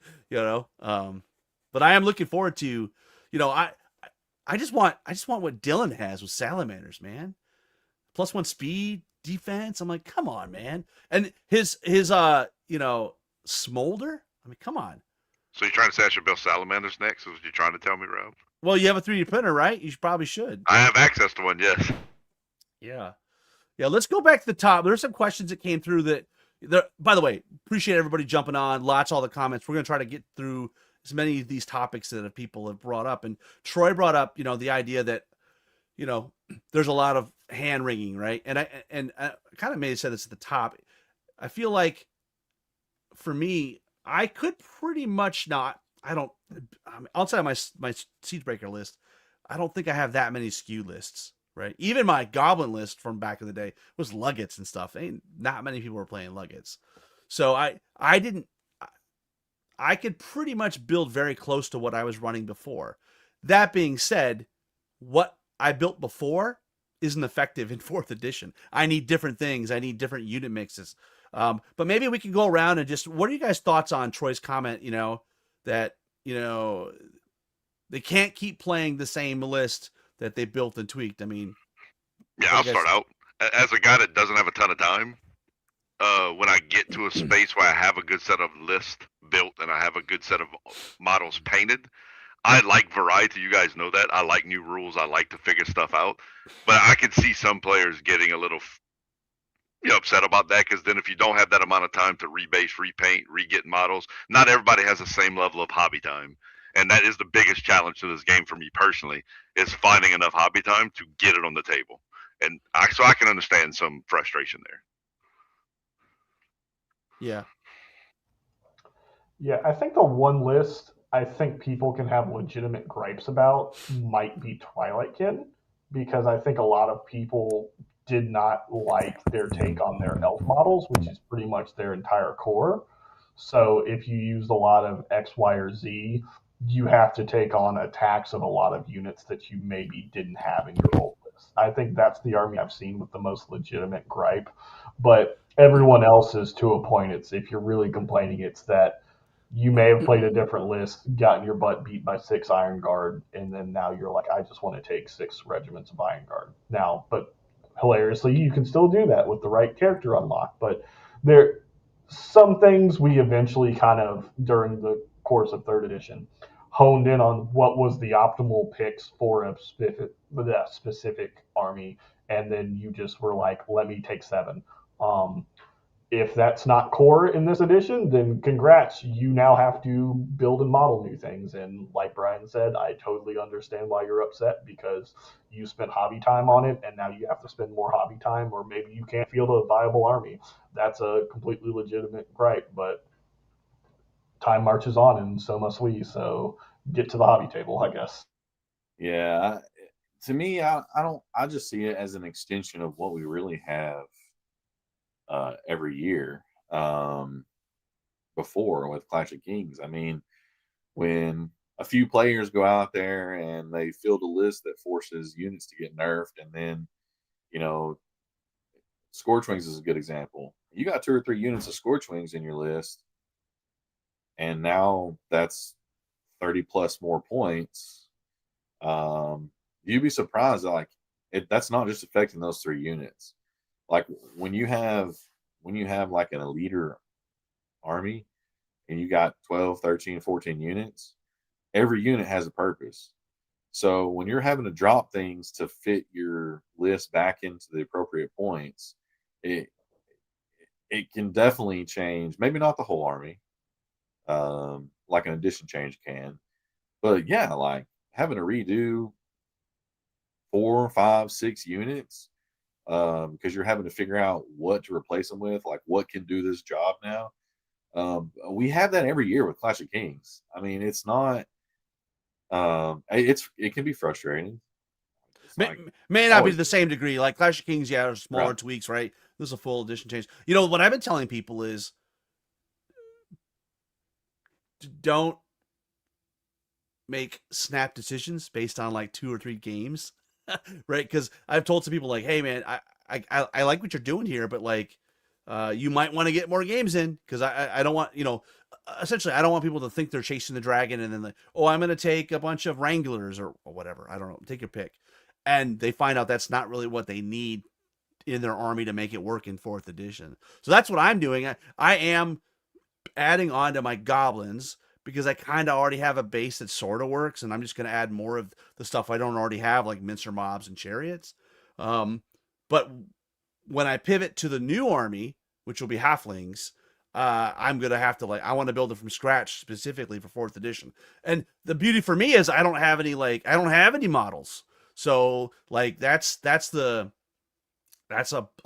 Speaker 1: but I am looking forward to, I just want what Dylan has with Salamanders, man. +1 speed, defense. I'm like, come on, man. And his Smolder. I mean, come on.
Speaker 4: So you're trying to say I should build salamanders next? Is what you're trying to tell me, Rob?
Speaker 1: Well, you have a 3D printer, right? You probably should.
Speaker 4: I have access to one, yes.
Speaker 1: Yeah. Yeah, let's go back to the top. There's some questions that came through by the way, appreciate everybody jumping on. Lots of all the comments. We're going to try to get through as many of these topics that people have brought up. And Troy brought up, the idea that, there's a lot of hand wringing, right? And I kind of may have said this at the top. I feel like for me, I could pretty much not. Outside of my siege breaker list, I don't think I have that many SKU lists, right? Even my goblin list from back in the day was Luggets and stuff. Not many people were playing Luggets, so I could pretty much build very close to what I was running before. That being said, what I built before isn't effective in 4th edition. I need different things. I need different unit mixes. But maybe we can go around and just, what are you guys' thoughts on Troy's comment, that, they can't keep playing the same list that they built and tweaked. I mean,
Speaker 4: yeah, I'll start out. As a guy that doesn't have a ton of time, when I get to a space where I have a good set of lists built and I have a good set of models painted, I like variety. You guys know that. I like new rules. I like to figure stuff out. But I can see some players getting a little upset about that, because then if you don't have that amount of time to rebase, repaint, re-get models, not everybody has the same level of hobby time. And that is the biggest challenge to this game for me personally, is finding enough hobby time to get it on the table. And so I can understand some frustration there.
Speaker 1: Yeah.
Speaker 3: Yeah, I think the one list I think people can have legitimate gripes about might be Twilight Kin, because I think a lot of people did not like their take on their elf models, which is pretty much their entire core. So if you used a lot of X, Y, or Z, you have to take on attacks of a lot of units that you maybe didn't have in your old list. I think that's the army I've seen with the most legitimate gripe. But everyone else is, to a point, it's, if you're really complaining, it's that you may have played a different list, gotten your butt beat by 6 Iron Guard, and then now you're like, I just want to take 6 regiments of Iron Guard. Now, but hilariously, you can still do that with the right character unlock. But there, some things we eventually kind of, during the course of 3rd edition, honed in on what was the optimal picks for a specific army, and then you just were like, let me take 7. If that's not core in this edition, then congrats. You now have to build and model new things. And like Brian said, I totally understand why you're upset, because you spent hobby time on it and now you have to spend more hobby time, or maybe you can't field a viable army. That's a completely legitimate gripe, but time marches on and so must we. So get to the hobby table, I guess.
Speaker 2: Yeah. To me, I just see it as an extension of what we really have every year before with Clash of Kings. I mean, when a few players go out there and they field a list that forces units to get nerfed, and then, Scorchwings is a good example. You got 2 or 3 units of Scorchwings in your list, and now that's 30 plus more points. You'd be surprised that that's not just affecting those 3 units. Like when you have like an elite army and you got 12, 13, 14 units, every unit has a purpose. So when you're having to drop things to fit your list back into the appropriate points, it can definitely change. Maybe not the whole army, like an addition change can, but yeah, like having to redo 4, 5, 6 units, because you're having to figure out what to replace them with, like what can do this job now. We have that every year with Clash of Kings. I mean, it's not. It can be frustrating.
Speaker 1: May not be to the same degree. Like Clash of Kings, yeah, there's smaller tweaks, right? This is a full edition change. What I've been telling people is, don't make snap decisions based on like 2 or 3 games, right? Because I've told some people like, hey man, I like what you're doing here, but like, you might want to get more games in because I don't want, essentially I don't want people to think they're chasing the dragon and then like, oh, I'm gonna take a bunch of wranglers or whatever. I don't know, take your pick, and they find out that's not really what they need in their army to make it work in 4th edition. So that's what I'm doing. I am adding on to my goblins because I kind of already have a base that sort of works, and I'm just going to add more of the stuff I don't already have, like mincer mobs and chariots. But when I pivot to the new army, which will be halflings, I'm gonna have to I want to build it from scratch specifically for 4th edition. And the beauty for me is I don't have any models, so like that's a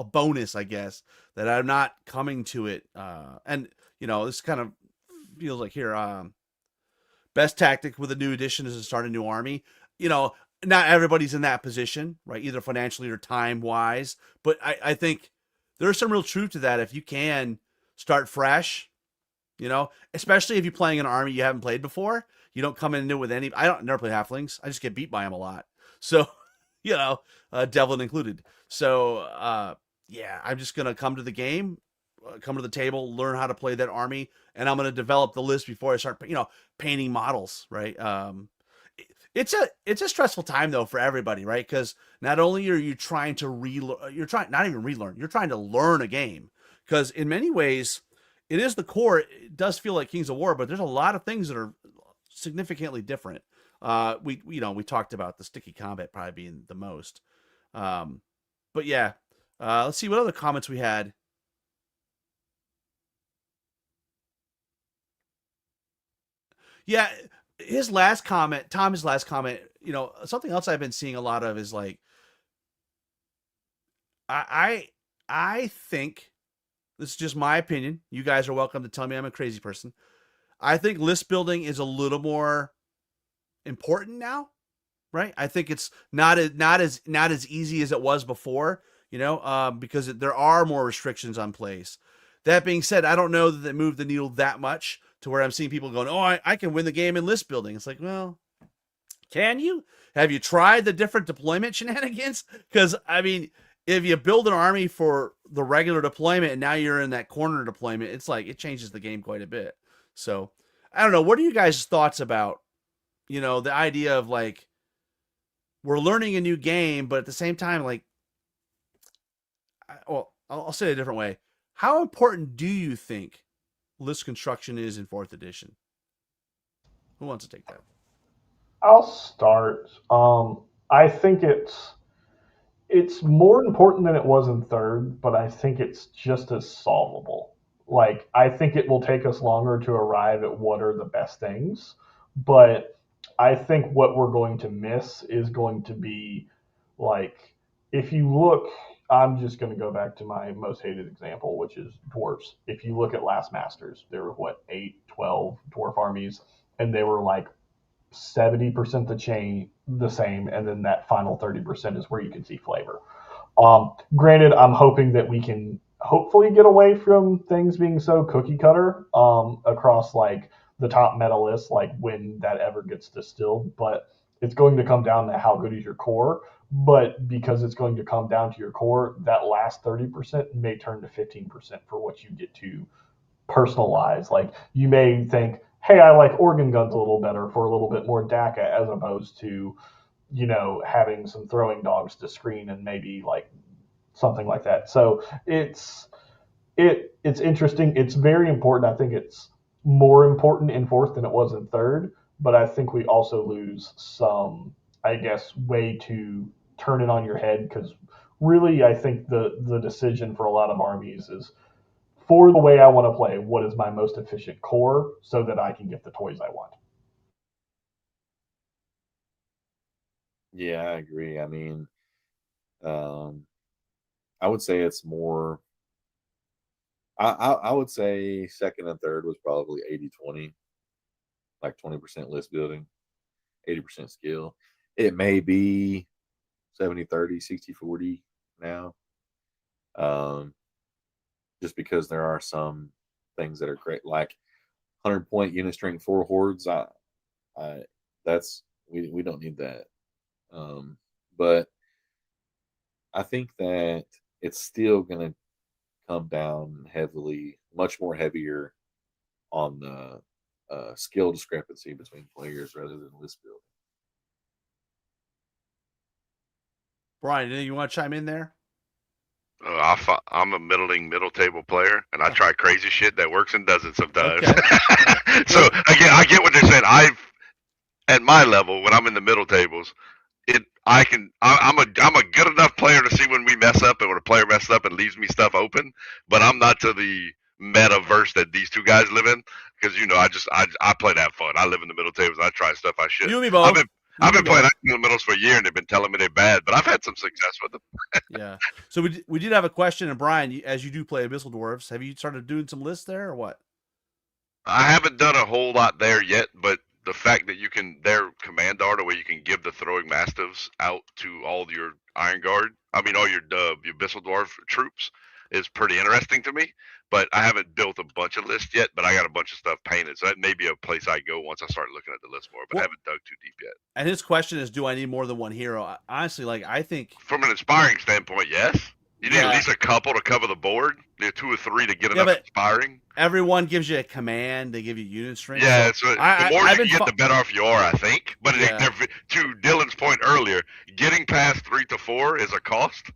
Speaker 1: bonus, I guess, that I'm not coming to it. And this kind of feels like here. Best tactic with a new edition is to start a new army. Not everybody's in that position, right? Either financially or time wise. But I think there's some real truth to that. If you can start fresh, especially if you're playing an army you haven't played before, you don't come in with any. I don't never play halflings. I just get beat by them a lot. So, Devlin included. So, yeah, I'm just gonna come to the game, come to the table, learn how to play that army, and I'm gonna develop the list before I start, painting models, right? It's a stressful time though for everybody, right? Because not only are you trying to you're trying to learn a game. Because in many ways, it is the core. It does feel like Kings of War, but there's a lot of things that are significantly different. We talked about the sticky combat probably being the most. But yeah, let's see what other comments we had. Yeah, his last comment, Tom's last comment, something else I've been seeing a lot of is like, I think, this is just my opinion. You guys are welcome to tell me I'm a crazy person. I think list building is a little more important now, right? I think it's not as easy as it was before, because there are more restrictions on place. That being said, I don't know that they moved the needle that much to where I'm seeing people going, oh, I can win the game in list building. It's like, well, can you? Have you tried the different deployment shenanigans? Because, I mean, if you build an army for the regular deployment and now you're in that corner deployment, it's like it changes the game quite a bit. So, I don't know. What are you guys' thoughts about, the idea of like, we're learning a new game, but at the same time, like, I'll say it a different way. How important do you think list construction is in 4th edition? Who wants to take that?
Speaker 3: I'll start. I think it's more important than it was in 3rd, but I think it's just as solvable. Like, I think it will take us longer to arrive at what are the best things, but I think what we're going to miss is going to be like, if you look, I'm just going to go back to my most hated example, which is dwarves. If you look at Last Masters, there were what, 8, 12 dwarf armies, and they were like 70% the same, and then that final 30% is where you can see flavor. Granted, I'm hoping that we can hopefully get away from things being so cookie cutter across like the top meta list, like when that ever gets distilled. But it's going to come down to how good is your core. But because it's going to come down to your core, that last 30% may turn to 15% for what you get to personalize. Like, you may think, hey, I like organ guns a little better for a little bit more DACA as opposed to, having some throwing dogs to screen and maybe like something like that. So it's interesting. It's very important. I think it's more important in 4th than it was in 3rd, but I think we also lose some, I guess, way to turn it on your head, because really I think the decision for a lot of armies is, for the way I want to play, what is my most efficient core so that I can get the toys I want.
Speaker 2: Yeah, I agree. I mean, I would say it's more. I would say 2nd and 3rd was probably 80-20, like 20% list building, 80% skill. It may be 70-30, 60-40 now. Just because there are some things that are great, like 100-point unit strength 4 hordes. We don't need that. But I think that it's still going to come down much more heavier on the skill discrepancy between players rather than list building.
Speaker 1: Brian, anything you want to chime in there?
Speaker 4: I'm a middle table player, and I try crazy shit that works and doesn't sometimes.
Speaker 1: Okay.
Speaker 4: So again, I get what they're saying. At my level, when I'm in the middle tables, I'm a good enough player to see when we mess up and when a player messes up and leaves me stuff open, but I'm not to the metaverse that these two guys live in, because I play to have fun. I live in the middle tables. I try stuff I should.
Speaker 1: You and me both.
Speaker 4: I've been playing in the middles for a year, and they've been telling me they're bad, but I've had some success with them.
Speaker 1: Yeah. So we did have a question, and Brian, as you do play Abyssal Dwarves, have you started doing some lists there or what?
Speaker 4: I haven't done a whole lot there yet, but the fact that their command art, where you can give the throwing mastiffs out to all your all your Abyssal Dwarf troops, is pretty interesting to me. But I haven't built a bunch of lists yet, but I got a bunch of stuff painted. So that may be a place I go once I start looking at the list more, but I haven't dug too deep yet.
Speaker 1: And his question is, do I need more than one hero? Honestly, I think
Speaker 4: from an inspiring standpoint, yes. You need at least a couple to cover the board. You need 2 or 3 to get enough inspiring.
Speaker 1: Everyone gives you a command. They give you unit strength.
Speaker 4: Yeah, so the more you get, the better off you are, I think. But to Dylan's point earlier, getting past 3 to 4 is a cost.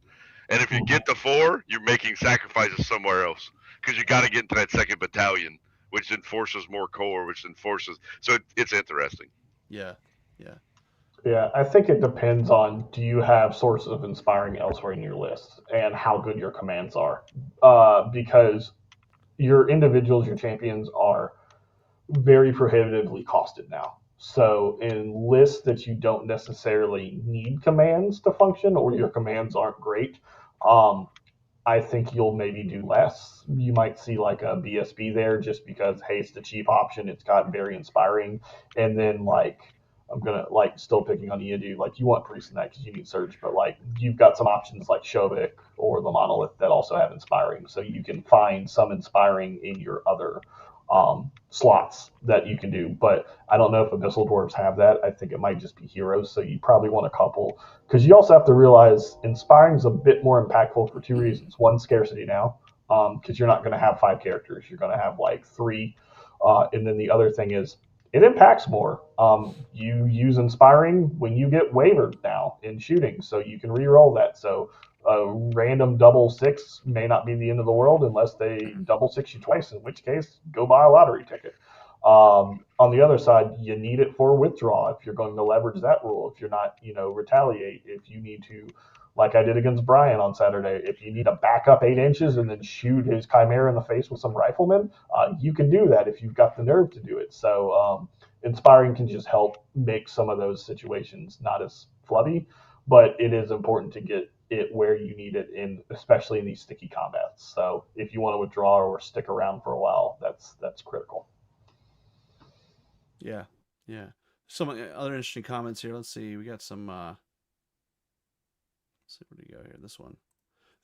Speaker 4: And if you get to 4, you're making sacrifices somewhere else. Because you got to get into that second battalion, which then forces more core, which then forces. So it's interesting.
Speaker 1: Yeah.
Speaker 3: Yeah, I think it depends on, do you have sources of inspiring elsewhere in your list and how good your commands are. Because your individuals, your champions are very prohibitively costed now. So in lists that you don't necessarily need commands to function, or your commands aren't great, I think you'll maybe do less. You might see like a BSB there just because, hey, it's the cheap option. It's got very inspiring. And then I'm gonna still picking on Eadu. You want Priest in that because you need Surge, but you've got some options like Shovik or the Monolith that also have inspiring. So you can find some inspiring in your other slots that you can do. But I don't know if Abyssal Dwarves have that. I think it might just be heroes. So you probably want a couple, because you also have to realize inspiring is a bit more impactful for 2 reasons. One, scarcity now, because you're not going to have 5 characters. You're going to have 3. And then the other thing is it impacts more. You use inspiring when you get wavered now in shooting, so you can re-roll that. So a random double 6 may not be the end of the world unless they double 6 you twice, in which case go buy a lottery ticket. On the other side, you need it for withdraw if you're going to leverage that rule. If you're not, retaliate. If you need to, like I did against Brian on Saturday, if you need to back up 8 inches and then shoot his Chimera in the face with some riflemen, you can do that if you've got the nerve to do it. So inspiring can just help make some of those situations not as flubby, but it is important to get it where you need it, especially in these sticky combats. So if you want to withdraw or stick around for a while, that's critical.
Speaker 1: Yeah. Some other interesting comments here. Let's see. We got some. Let's see, where do you go here? This one.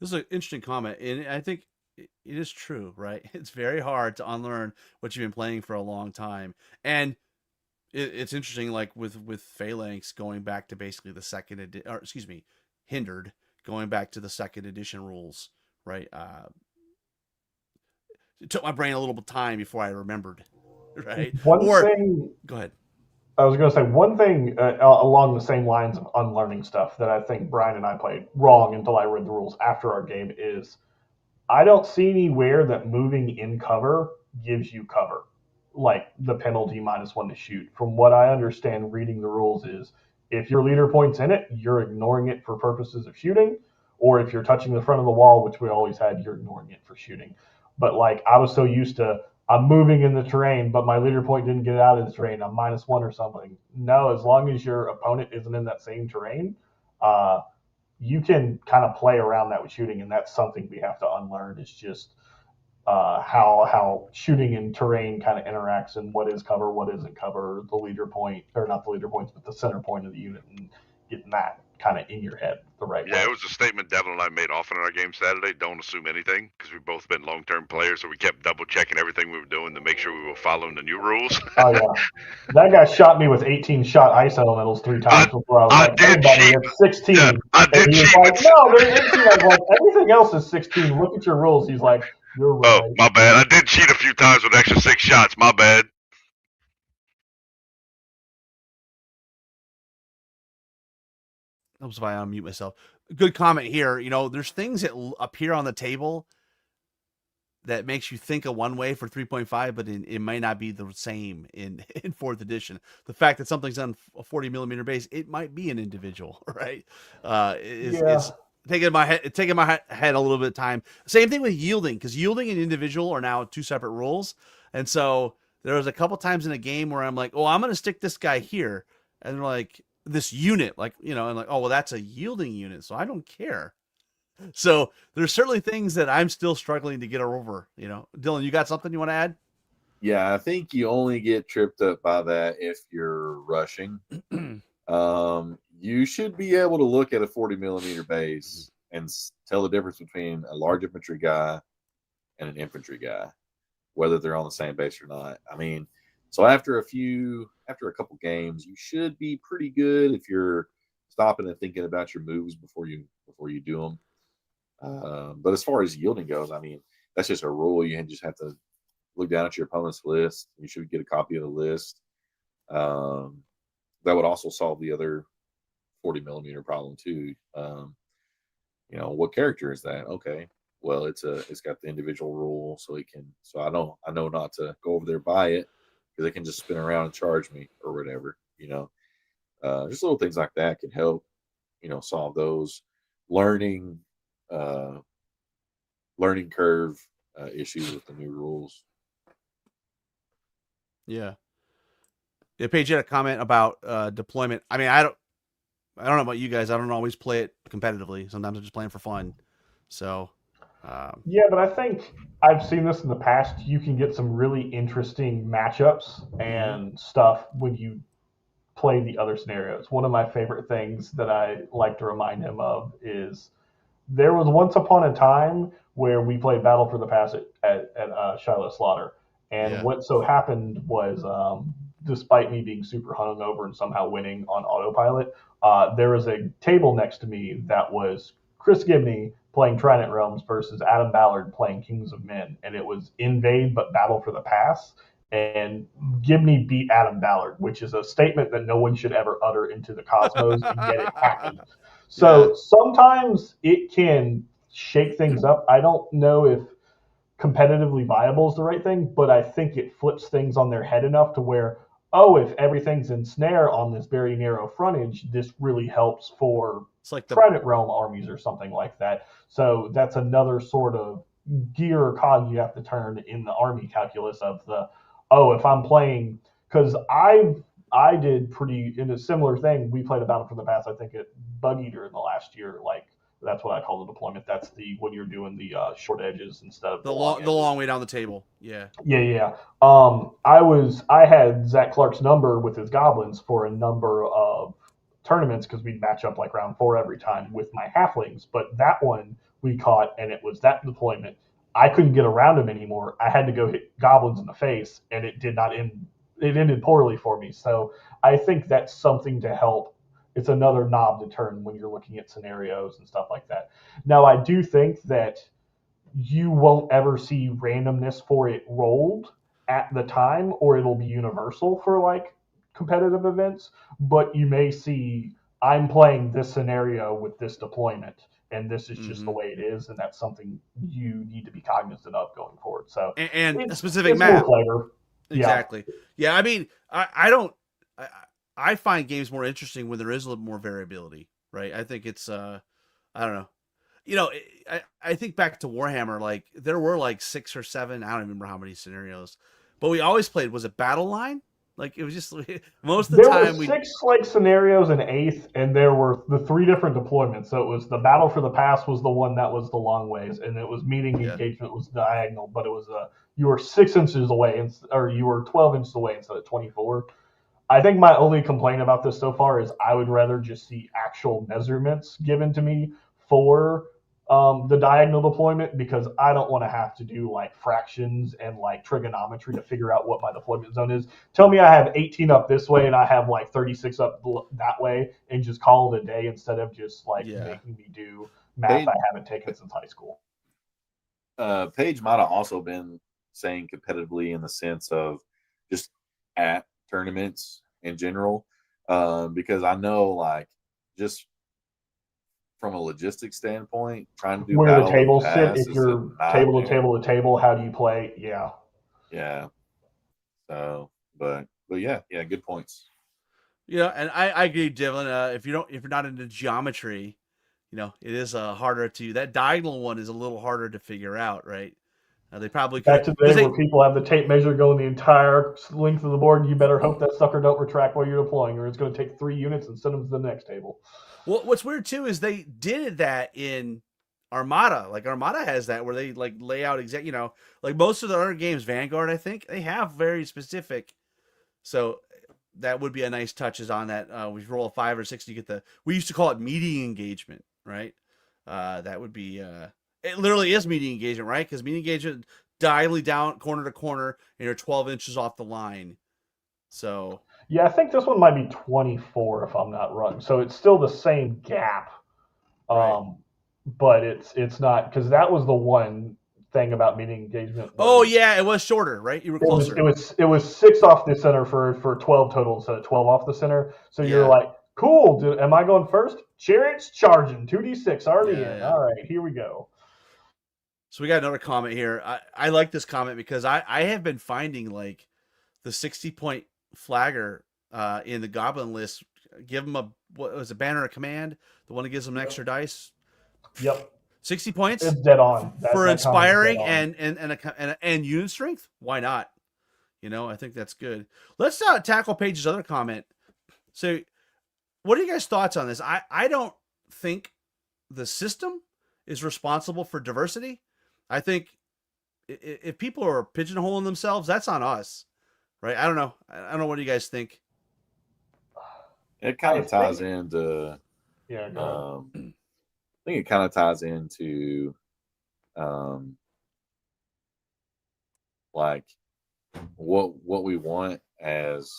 Speaker 1: This is an interesting comment, and I think it is true, right? It's very hard to unlearn what you've been playing for a long time, and it's interesting, like with Phalanx going back to basically the second edition, or excuse me, Hindered going back to the second edition rules, right? It took my brain a little bit of time before I remembered, right?
Speaker 3: Go ahead. I was going to say one thing along the same lines of unlearning stuff that I think Brian and I played wrong until I read the rules after our game is I don't see anywhere that moving in cover gives you cover, like the penalty -1 to shoot. From what I understand reading the rules is if your leader point's in it, you're ignoring it for purposes of shooting, or if you're touching the front of the wall, which we always had, you're ignoring it for shooting. But I was so used to, I'm moving in the terrain, but my leader point didn't get it out of the terrain. I'm -1 or something. No, as long as your opponent isn't in that same terrain, you can kind of play around that with shooting, and that's something we have to unlearn. It's just how shooting in terrain kind of interacts and what is cover, what isn't cover, the leader point, or not the leader points, but the center point of the unit, and getting that kind of in your head the right way.
Speaker 4: Yeah, it was a statement Devin and I made often in our game Saturday. Don't assume anything, because we've both been long-term players, so we kept double-checking everything we were doing to make sure we were following the new rules.
Speaker 3: Oh yeah, that guy shot me with 18 shot ice elementals 3 times before I was like, "Hey buddy, it's 16."
Speaker 4: Yeah, I
Speaker 3: and
Speaker 4: did
Speaker 3: he was
Speaker 4: cheat.
Speaker 3: like, "No, there's 18." I was like, "Everything else is 16. Look at your rules." He's like, "You're
Speaker 4: Oh,
Speaker 3: right."
Speaker 4: my bad. I did cheat a few times with extra 6 shots. My bad.
Speaker 1: Helps if I unmute myself. Good comment here. You know, there's things that appear on the table that makes you think of one way for 3.5, but it might not be the same in 4th edition. The fact that something's on a 40 millimeter base, it might be an individual, right? It's taking my head a little bit of time. Same thing with yielding, because yielding and individual are now 2 separate rules. And so there was a couple times in a game where I'm like, oh, I'm going to stick this guy here. And they're like, this unit, like, you know, and like, oh, well, that's a yielding unit, so I don't care. So there's certainly things that I'm still struggling to get over, you know. Dylan, you got something you want to add?
Speaker 2: Yeah, I think you only get tripped up by that if you're rushing. You should be able to look at a 40 millimeter base and tell the difference between a large infantry guy and an infantry guy, whether they're on the same base or not. I mean, so after a couple games, you should be pretty good if you're stopping and thinking about your moves before you do them. But as far as yielding goes, I mean, that's just a rule. You just have to look down at your opponent's list. You should get a copy of the list. That would also solve the other 40 millimeter problem too. You know, what character is that? Okay, well, it's got the individual rule, so I know not to go over there buy it, because they can just spin around and charge me or whatever. You know, just little things like that can help, you know, solve those learning curve issues with the new rules.
Speaker 1: Yeah. Paige had a comment about deployment. I mean, I don't know about you guys. I don't always play it competitively. Sometimes I'm just playing for fun. So
Speaker 3: Yeah, but I think I've seen this in the past. You can get some really interesting matchups and stuff when you play the other scenarios. One of my favorite things that I like to remind him of is there was once upon a time where we played Battle for the Pass at Shiloh Slaughter. And what so happened was, despite me being super hungover and somehow winning on autopilot, there was a table next to me that was Chris Gibney playing Trident Realms versus Adam Ballard playing Kings of Men. And it was Invade but Battle for the Pass. And Gibney beat Adam Ballard, which is a statement that no one should ever utter into the cosmos, and yet it happened. So sometimes it can shake things up. I don't know if competitively viable is the right thing, but I think it flips things on their head enough to where, oh, if everything's in snare on this very narrow frontage, this really helps for
Speaker 1: it's like
Speaker 3: Trident Realm armies or something like that. So that's another sort of gear or cog you have to turn in the army calculus of the, oh, if I'm playing, because I did pretty in a similar thing. We played a Battle for the Pass, I think, at Bug Eater in the last year. Like, that's what I call the deployment. That's the when you're doing the short edges instead of
Speaker 1: the long way down the table. Yeah.
Speaker 3: Yeah. I had Zach Clark's number with his goblins for a number of tournaments because we'd match up like round 4 every time with my halflings. But that one we caught, and it was that deployment. I couldn't get around him anymore. I had to go hit goblins in the face, and it did not end. It ended poorly for me. So I think that's something to help. It's another knob to turn when you're looking at scenarios and stuff like that. Now, I do think that you won't ever see randomness for it rolled at the time, or it'll be universal for like competitive events. But you may see I'm playing this scenario with this deployment, and this is just the way it is, and that's something you need to be cognizant of going forward. So
Speaker 1: and a specific map. Exactly. Yeah. I mean, I find games more interesting when there is a little more variability, right? I think it's I don't know. You know, I think back to Warhammer, like there were like 6 or 7, I don't remember how many scenarios, but we always played, was it Battle Line? Like it was just most of the time
Speaker 3: there were 6 like scenarios in 8th, and there were the 3 different deployments. So it was the Battle for the Pass was the one that was the long ways, and it was meeting engagement was diagonal, but it was you were 6 inches away, or you were 12 inches away instead of 24. I think my only complaint about this so far is I would rather just see actual measurements given to me for the diagonal deployment, because I don't want to have to do like fractions and like trigonometry to figure out what my deployment zone is. Tell me I have 18 up this way and I have like 36 up that way, and just call it a day instead of just like
Speaker 1: Yeah.
Speaker 3: making me do math
Speaker 2: Paige,
Speaker 3: I haven't taken since high school.
Speaker 2: Paige might have also been saying competitively in the sense of just at tournaments in general, because I know like just from a logistics standpoint, trying to do
Speaker 3: Where the
Speaker 2: battle of the
Speaker 3: tables sit,
Speaker 2: pass
Speaker 3: if
Speaker 2: is a
Speaker 3: you're table to
Speaker 2: nightmare.
Speaker 3: table to table, how do you play? Yeah.
Speaker 2: Yeah. So, but yeah, good points.
Speaker 1: And I agree, Dylan. If you're not into geometry, it is harder to that diagonal one is a little harder to figure out, right? They probably
Speaker 3: Back
Speaker 1: could
Speaker 3: to the
Speaker 1: because
Speaker 3: day where people have the tape measure going the entire length of the board, and you better hope that sucker don't retract while you're deploying, or it's going to take 3 units and send them to the next table.
Speaker 1: Well, what's weird too is they did that in Armada. Like Armada has that where they like lay out like most of the other games, Vanguard, I think they have very specific. So that would be a nice touches on that. We roll a 5 or 6, you get we used to call it meeting engagement, right? That would be it literally is meeting engagement, right? Because meeting engagement diagonally down corner to corner, and you're 12 inches off the line. So
Speaker 3: Yeah, I think this one might be 24 if I'm not wrong. So it's still the same gap,
Speaker 1: right.
Speaker 3: but it's not, because that was the one thing about meeting engagement.
Speaker 1: Oh yeah, it was shorter, right? You were closer.
Speaker 3: It was 6 off the center for 12 total instead of 12 off the center. So you're
Speaker 1: Yeah.
Speaker 3: like, cool. Am I going first? Chariots charging 2d6 already
Speaker 1: Yeah,
Speaker 3: in.
Speaker 1: yeah.
Speaker 3: All right, here we go.
Speaker 1: So we got another comment here. I like this comment because I have been finding like the 60-point flagger in the goblin list. Give them what was a banner of command, the one that gives them an extra dice.
Speaker 3: Yep.
Speaker 1: 60 points.
Speaker 3: It's dead on.
Speaker 1: For
Speaker 3: that
Speaker 1: inspiring
Speaker 3: comment is dead on.
Speaker 1: and unit strength. Why not? I think that's good. Let's tackle Paige's other comment. So, what are you guys' thoughts on this? I don't think the system is responsible for diversity. I think if people are pigeonholing themselves, that's on us, right? I don't know. I don't know. What do you guys think?
Speaker 2: It kind of ties into.
Speaker 3: Yeah, go ahead.
Speaker 2: I think it kind of ties into, like what we want as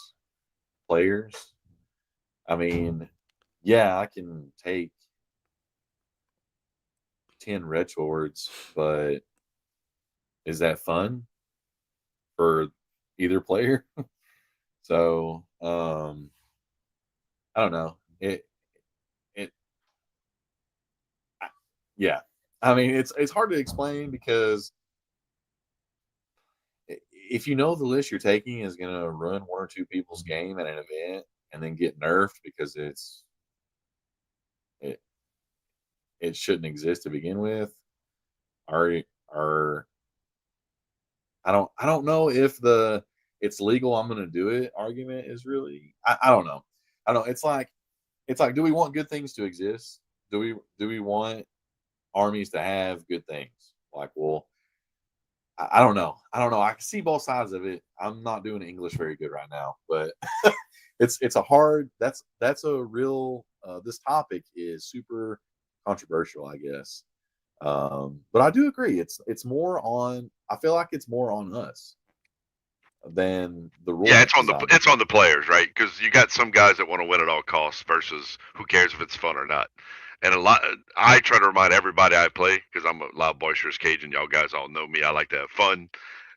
Speaker 2: players. I mean, yeah, I can take 10 retrords, but is that fun for either player? So, I don't know. Yeah. I mean, it's hard to explain because if you know the list you're taking is going to ruin one or two people's game at an event and then get nerfed because it shouldn't exist to begin with, or I don't know if the it's legal, I'm going to do it argument is really, I don't know. I don't. It's like do we want good things to exist? Do we want armies to have good things? Like, well, I don't know. I can see both sides of it. I'm not doing English very good right now, but it's a hard. That's a real. This topic is super controversial, I guess. But I do agree. It's more on. I feel like it's more on us than the rule.
Speaker 4: Yeah, it's on the players, right? Because you got some guys that want to win at all costs versus who cares if it's fun or not. And I try to remind everybody I play, because I'm a loud, boisterous Cajun. Y'all guys all know me. I like to have fun.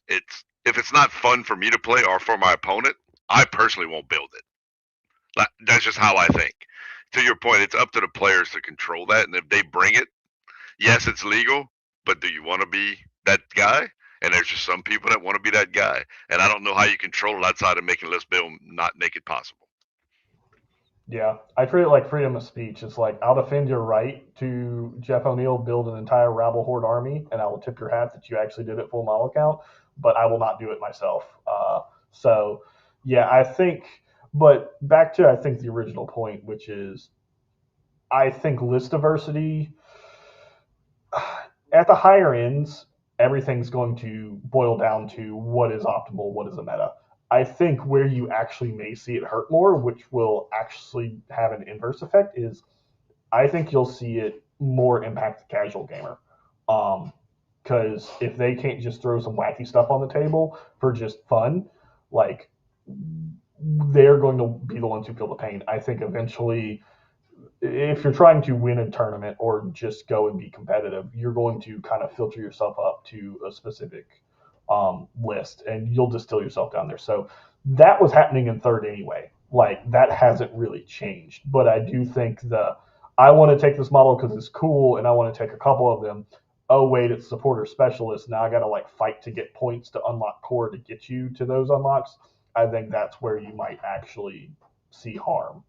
Speaker 4: If it's not fun for me to play or for my opponent, I personally won't build it. That's just how I think. To your point, it's up to the players to control that, and if they bring it, yes, it's legal. But do you want to be that guy? And there's just some people that want to be that guy, and I don't know how you control it outside of making Let's Build not make it possible.
Speaker 3: Yeah, I treat it like freedom of speech. It's like, I'll defend your right to, Jeff O'Neill, build an entire rabble horde army, and I will tip your hat that you actually did it full model count, but I will not do it myself. So, yeah, I think, but back to, I think, the original point, which is, I think list diversity, at the higher ends, everything's going to boil down to what is optimal, what is a meta. I think where you actually may see it hurt more, which will actually have an inverse effect, is I think you'll see it more impact the casual gamer. Because if they can't just throw some wacky stuff on the table for just fun, like they're going to be the ones who feel the pain. I think eventually, if you're trying to win a tournament or just go and be competitive, you're going to kind of filter yourself up to a specific list, and you'll distill yourself down there. So that was happening in third anyway. Like that hasn't really changed, but I do think I want to take this model because it's cool, and I want to take a couple of them. Oh wait, it's supporter specialist. Now I got to like fight to get points to unlock core to get you to those unlocks. I think that's where you might actually see harm.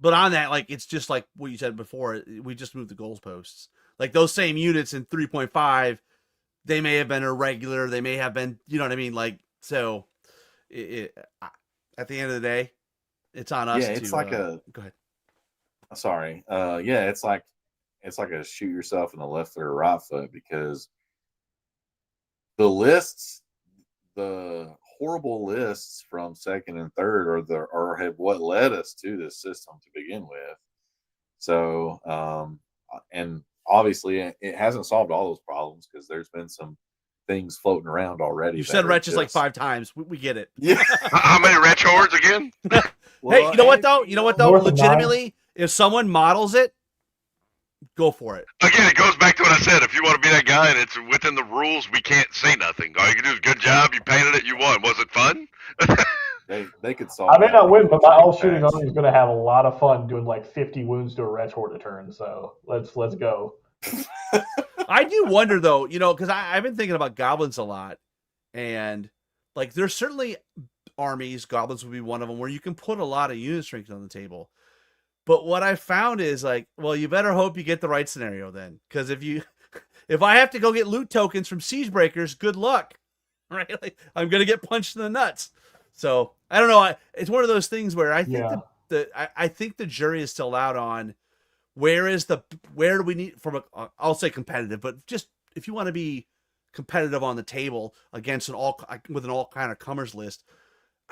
Speaker 1: But on that, like it's just like what you said before. We just moved the goalposts. Like those same units in 3.5, they may have been irregular. They may have been, you know what I mean? Like so, at the end of the day, it's on us.
Speaker 2: Yeah, it's
Speaker 1: to,
Speaker 2: like a.
Speaker 1: Go ahead.
Speaker 2: Sorry. Yeah, it's like a shoot yourself in the left or right foot, because the lists, the horrible lists from second and third are have what led us to this system to begin with. So, and obviously it hasn't solved all those problems, because there's been some things floating around already.
Speaker 1: You said wretches like 5 times. We get it.
Speaker 2: Yeah.
Speaker 4: How many wretch hordes again?
Speaker 1: Hey, you know what though? You know what though?
Speaker 3: North of
Speaker 1: Legitimately, if someone models it, go for it.
Speaker 4: Again, it goes back to what I said. If you want to be that guy and it's within the rules, we can't say nothing. All you can do is good job. You painted it. You won. Was it fun?
Speaker 2: They could solve.
Speaker 3: I may not win, but my all
Speaker 2: shooting
Speaker 3: shooting army is going to have a lot of fun doing like 50 wounds to a wretch horde a turn. So let's go.
Speaker 1: I do wonder though, you know, because I've been thinking about goblins a lot, and like there's certainly armies, goblins would be one of them, where you can put a lot of unit strength on the table. But what I found is like, well, you better hope you get the right scenario then, because if I have to go get loot tokens from siege breakers, good luck, right? Like I'm gonna get punched in the nuts. So I don't know. It's one of those things where I think I think the jury is still out on where do we need from I'll say competitive, but just if you want to be competitive on the table against with an all kind of comers list.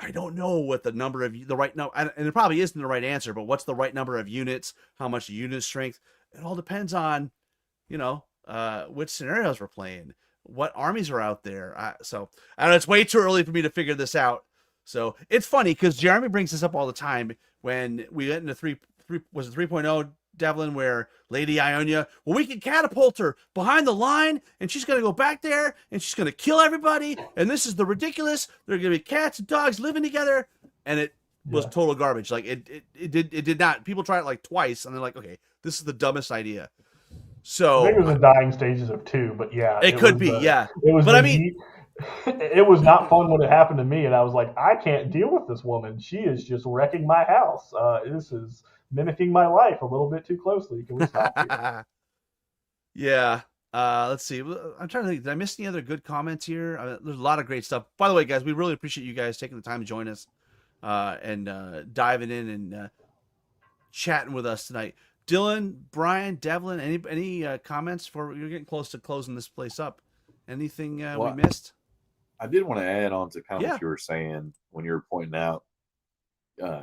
Speaker 1: I don't know what the right number, and it probably isn't the right answer, but what's the right number of units, how much unit strength? It all depends on, you know, which scenarios we're playing, what armies are out there. So I don't know, it's way too early for me to figure this out. So it's funny because Jeremy brings this up all the time when we went into 3.0, Devlin, where Lady Ionia, well, we can catapult her behind the line, and she's going to go back there, and she's going to kill everybody, and this is the ridiculous. There are going to be cats and dogs living together, and it was total garbage. Like it did not. People tried it like twice, and they're like, okay, this is the dumbest idea. So
Speaker 3: I think it was the dying stages of 2, but yeah,
Speaker 1: it could be, yeah.
Speaker 3: It was,
Speaker 1: but I mean,
Speaker 3: it was not fun when it happened to me, and I was like, I can't deal with this woman. She is just wrecking my house. This is mimicking my life a little bit too closely. Can we stop here?
Speaker 1: Yeah. Let's see. I'm trying to think. Did I miss any other good comments here? There's a lot of great stuff. By the way, guys, we really appreciate you guys taking the time to join us and diving in and chatting with us tonight. Dylan, Brian, Devlin, any comments for you're getting close to closing this place up? Anything we missed?
Speaker 2: I did want to add on to kind of
Speaker 1: Yeah.
Speaker 2: what you were saying when you were pointing out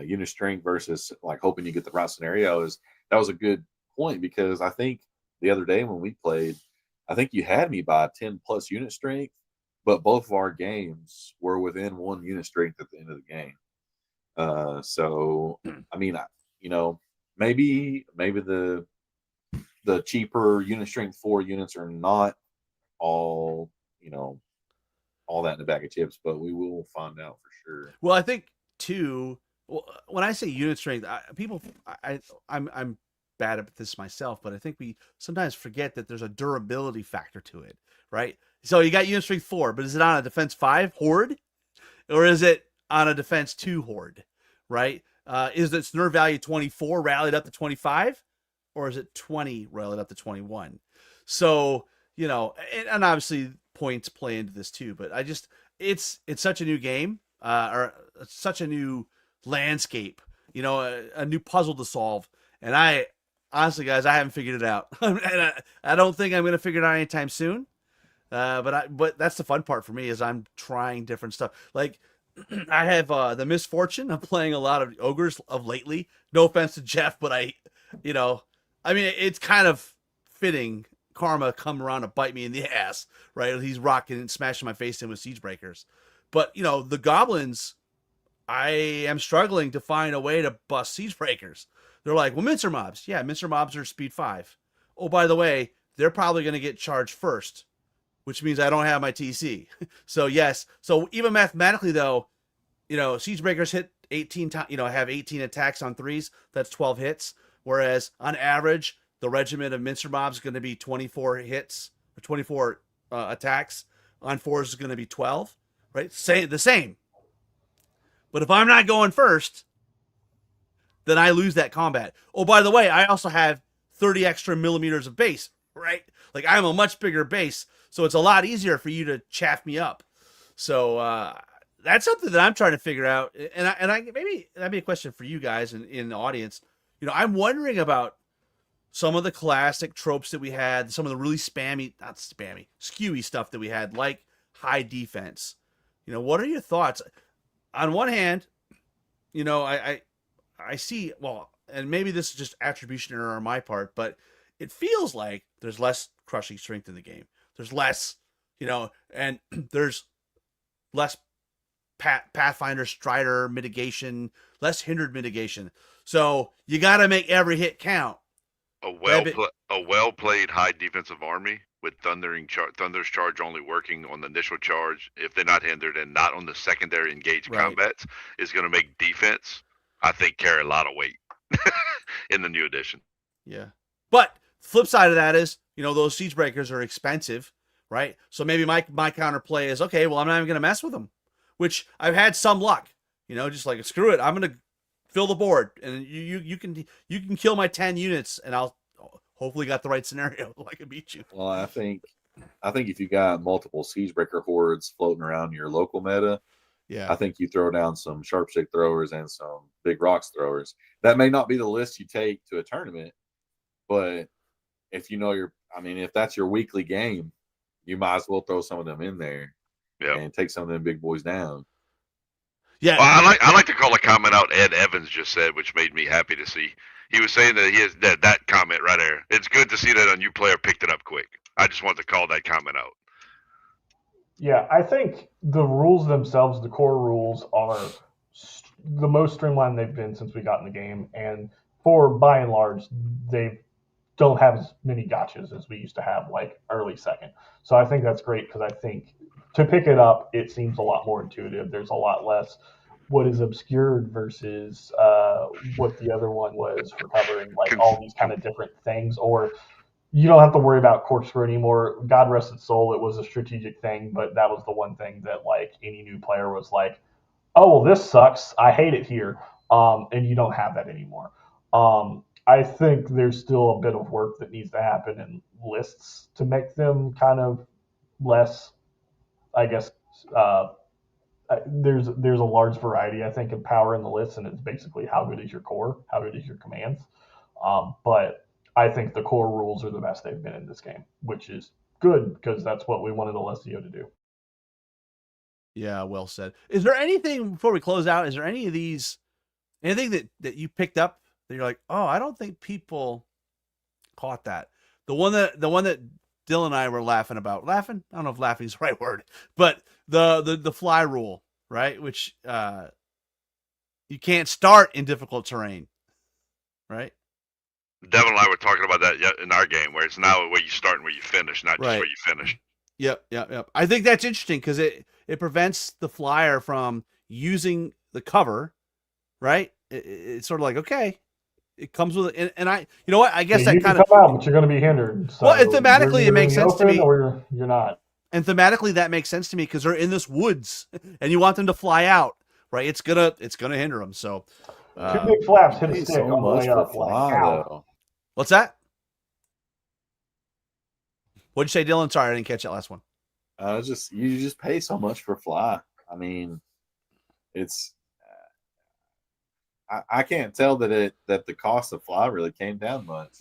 Speaker 2: unit strength versus like hoping you get the right scenario. That was a good point, because I think the other day when we played, I think you had me by 10 plus unit strength, but both of our games were within 1 unit strength at the end of the game. So I mean, you know, maybe the cheaper unit strength 4 units are not all, you know, all that in the bag of chips, but we will find out for sure.
Speaker 1: Well, I think too. Well, when I say unit strength, I'm bad at this myself, but I think we sometimes forget that there's a durability factor to it, right? So you got unit strength 4, but is it on a defense 5 horde, or is it on a defense 2 horde, right? Is its nerve value 24 rallied up to 25, or is it 20 rallied up to 21? So, you know, and obviously points play into this too, but it's such a new game, or such a new landscape, you know, a new puzzle to solve. And honestly, guys, I haven't figured it out. And I don't think I'm going to figure it out anytime soon. But that's the fun part for me is I'm trying different stuff. Like I have the misfortune of playing a lot of ogres of lately. No offense to Jeff, but you know, I mean it's kind of fitting. Karma come around to bite me in the ass, right? He's rocking and smashing my face in with siege breakers. But you know, the goblins, I am struggling to find a way to bust siege breakers. They're like, well, mincer mobs. Yeah, mincer mobs are speed 5. Oh, by the way, they're probably going to get charged first, which means I don't have my TC. So yes. So even mathematically though, you know, siege breakers hit 18 times, you know, have 18 attacks on 3s. That's 12 hits. Whereas on average, the regiment of mincer mobs is going to be 24 hits or 24 attacks. On 4s is going to be 12, right? The same. But if I'm not going first, then I lose that combat. Oh, by the way, I also have 30 extra millimeters of base, right? Like I'm a much bigger base, so it's a lot easier for you to chaff me up. So that's something that I'm trying to figure out. And I maybe that'd be a question for you guys in the audience. You know, I'm wondering about some of the classic tropes that we had, some of the really skewy stuff that we had, like high defense. You know, what are your thoughts? On one hand, you know, I see, well, and maybe this is just attribution error on my part, but it feels like there's less crushing strength in the game. There's less, you know, and there's less Pathfinder Strider mitigation, less hindered mitigation. So you got to make every hit count.
Speaker 4: A well played high defensive army with Thunder's charge only working on the initial charge if they're not hindered and not on the secondary engaged combats is going to make defense, I think, carry a lot of weight in the new edition.
Speaker 1: Yeah, but flip side of that is, you know, those siege breakers are expensive, right? So maybe my counterplay is, okay, well, I'm not even going to mess with them, which I've had some luck, you know, just like screw it, I'm going to fill the board, and you can kill my 10 units, and I'll hopefully got the right scenario so I can beat you.
Speaker 2: Well, I think if you got multiple siegebreaker hordes floating around your local meta,
Speaker 1: yeah,
Speaker 2: I think you throw down some sharp stick throwers and some big rocks throwers. That may not be the list you take to a tournament, but if you know if that's your weekly game, you might as well throw some of them in there and take some of them big boys down.
Speaker 1: Yeah,
Speaker 4: well, I like to call a comment out Ed Evans just said, which made me happy to see. He was saying that he has that comment right there. It's good to see that a new player picked it up quick. I just want to call that comment out.
Speaker 3: Yeah, I think the rules themselves, the core rules, are the most streamlined they've been since we got in the game, and for by and large, they don't have as many gotchas as we used to have, like early second. So I think that's great because I think to pick it up, it seems a lot more intuitive. There's a lot less what is obscured versus what the other one was for covering, like all these kind of different things. Or you don't have to worry about corkscrew anymore. God rest its soul, it was a strategic thing, but that was the one thing that like any new player was like, oh, well, this sucks. I hate it here. And you don't have that anymore. I think there's still a bit of work that needs to happen in lists to make them kind of less, I guess, there's a large variety, I think, of power in the list, and it's basically how good is your core, how good is your commands. But I think the core rules are the best they've been in this game, which is good because that's what we wanted Alessio to do.
Speaker 1: Yeah, well said. Is there anything before we close out? Is there anything that you picked up that you're like, oh, I don't think people caught that? The one that Dylan and I were laughing about. Laughing? I don't know if laughing is the right word, but the fly rule, right? Which you can't start in difficult terrain, right?
Speaker 4: Devin and I were talking about that in our game, where it's now where you start and where you finish, not just where you finish.
Speaker 1: Yep. I think that's interesting because it prevents the flyer from using the cover, right? It's sort of like, okay, it comes with it, and I, you know what? I guess that kind of
Speaker 3: come out, but you're going to be hindered. So
Speaker 1: well, thematically, it makes sense to me.
Speaker 3: Or you're not.
Speaker 1: And thematically, that makes sense to me because they're in this woods, and you want them to fly out, right? It's gonna hinder them. So,
Speaker 3: two big flaps hit a stick
Speaker 2: so
Speaker 3: on the way up.
Speaker 1: What's that? What'd you say, Dylan? Sorry, I didn't catch that last one.
Speaker 2: You just pay so much for fly. I mean, it's I can't tell that the cost of fly really came down much,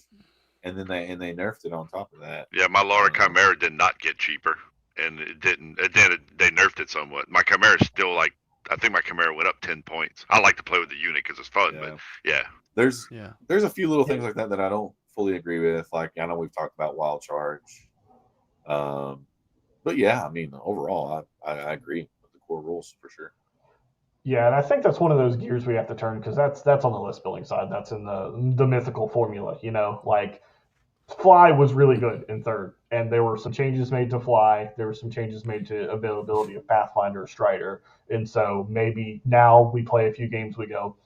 Speaker 2: and then they nerfed it on top of that.
Speaker 4: Yeah, my Laura Chimera did not get cheaper. and it didn't. They nerfed it somewhat. My Chimera's still like, I think my Chimera went up 10 points. I like to play with the unit because it's fun, but yeah.
Speaker 2: There's
Speaker 1: Yeah.
Speaker 2: a few little things like that I don't fully agree with. Like, I know we've talked about wild charge, but yeah, I mean, overall, I agree with the core rules for sure.
Speaker 3: Yeah, and I think that's one of those gears we have to turn because that's on the list building side. That's in the mythical formula. Like Fly was really good in third, and there were some changes made to Fly. There were some changes made to availability of Pathfinder or Strider, and so maybe now we play a few games. We go,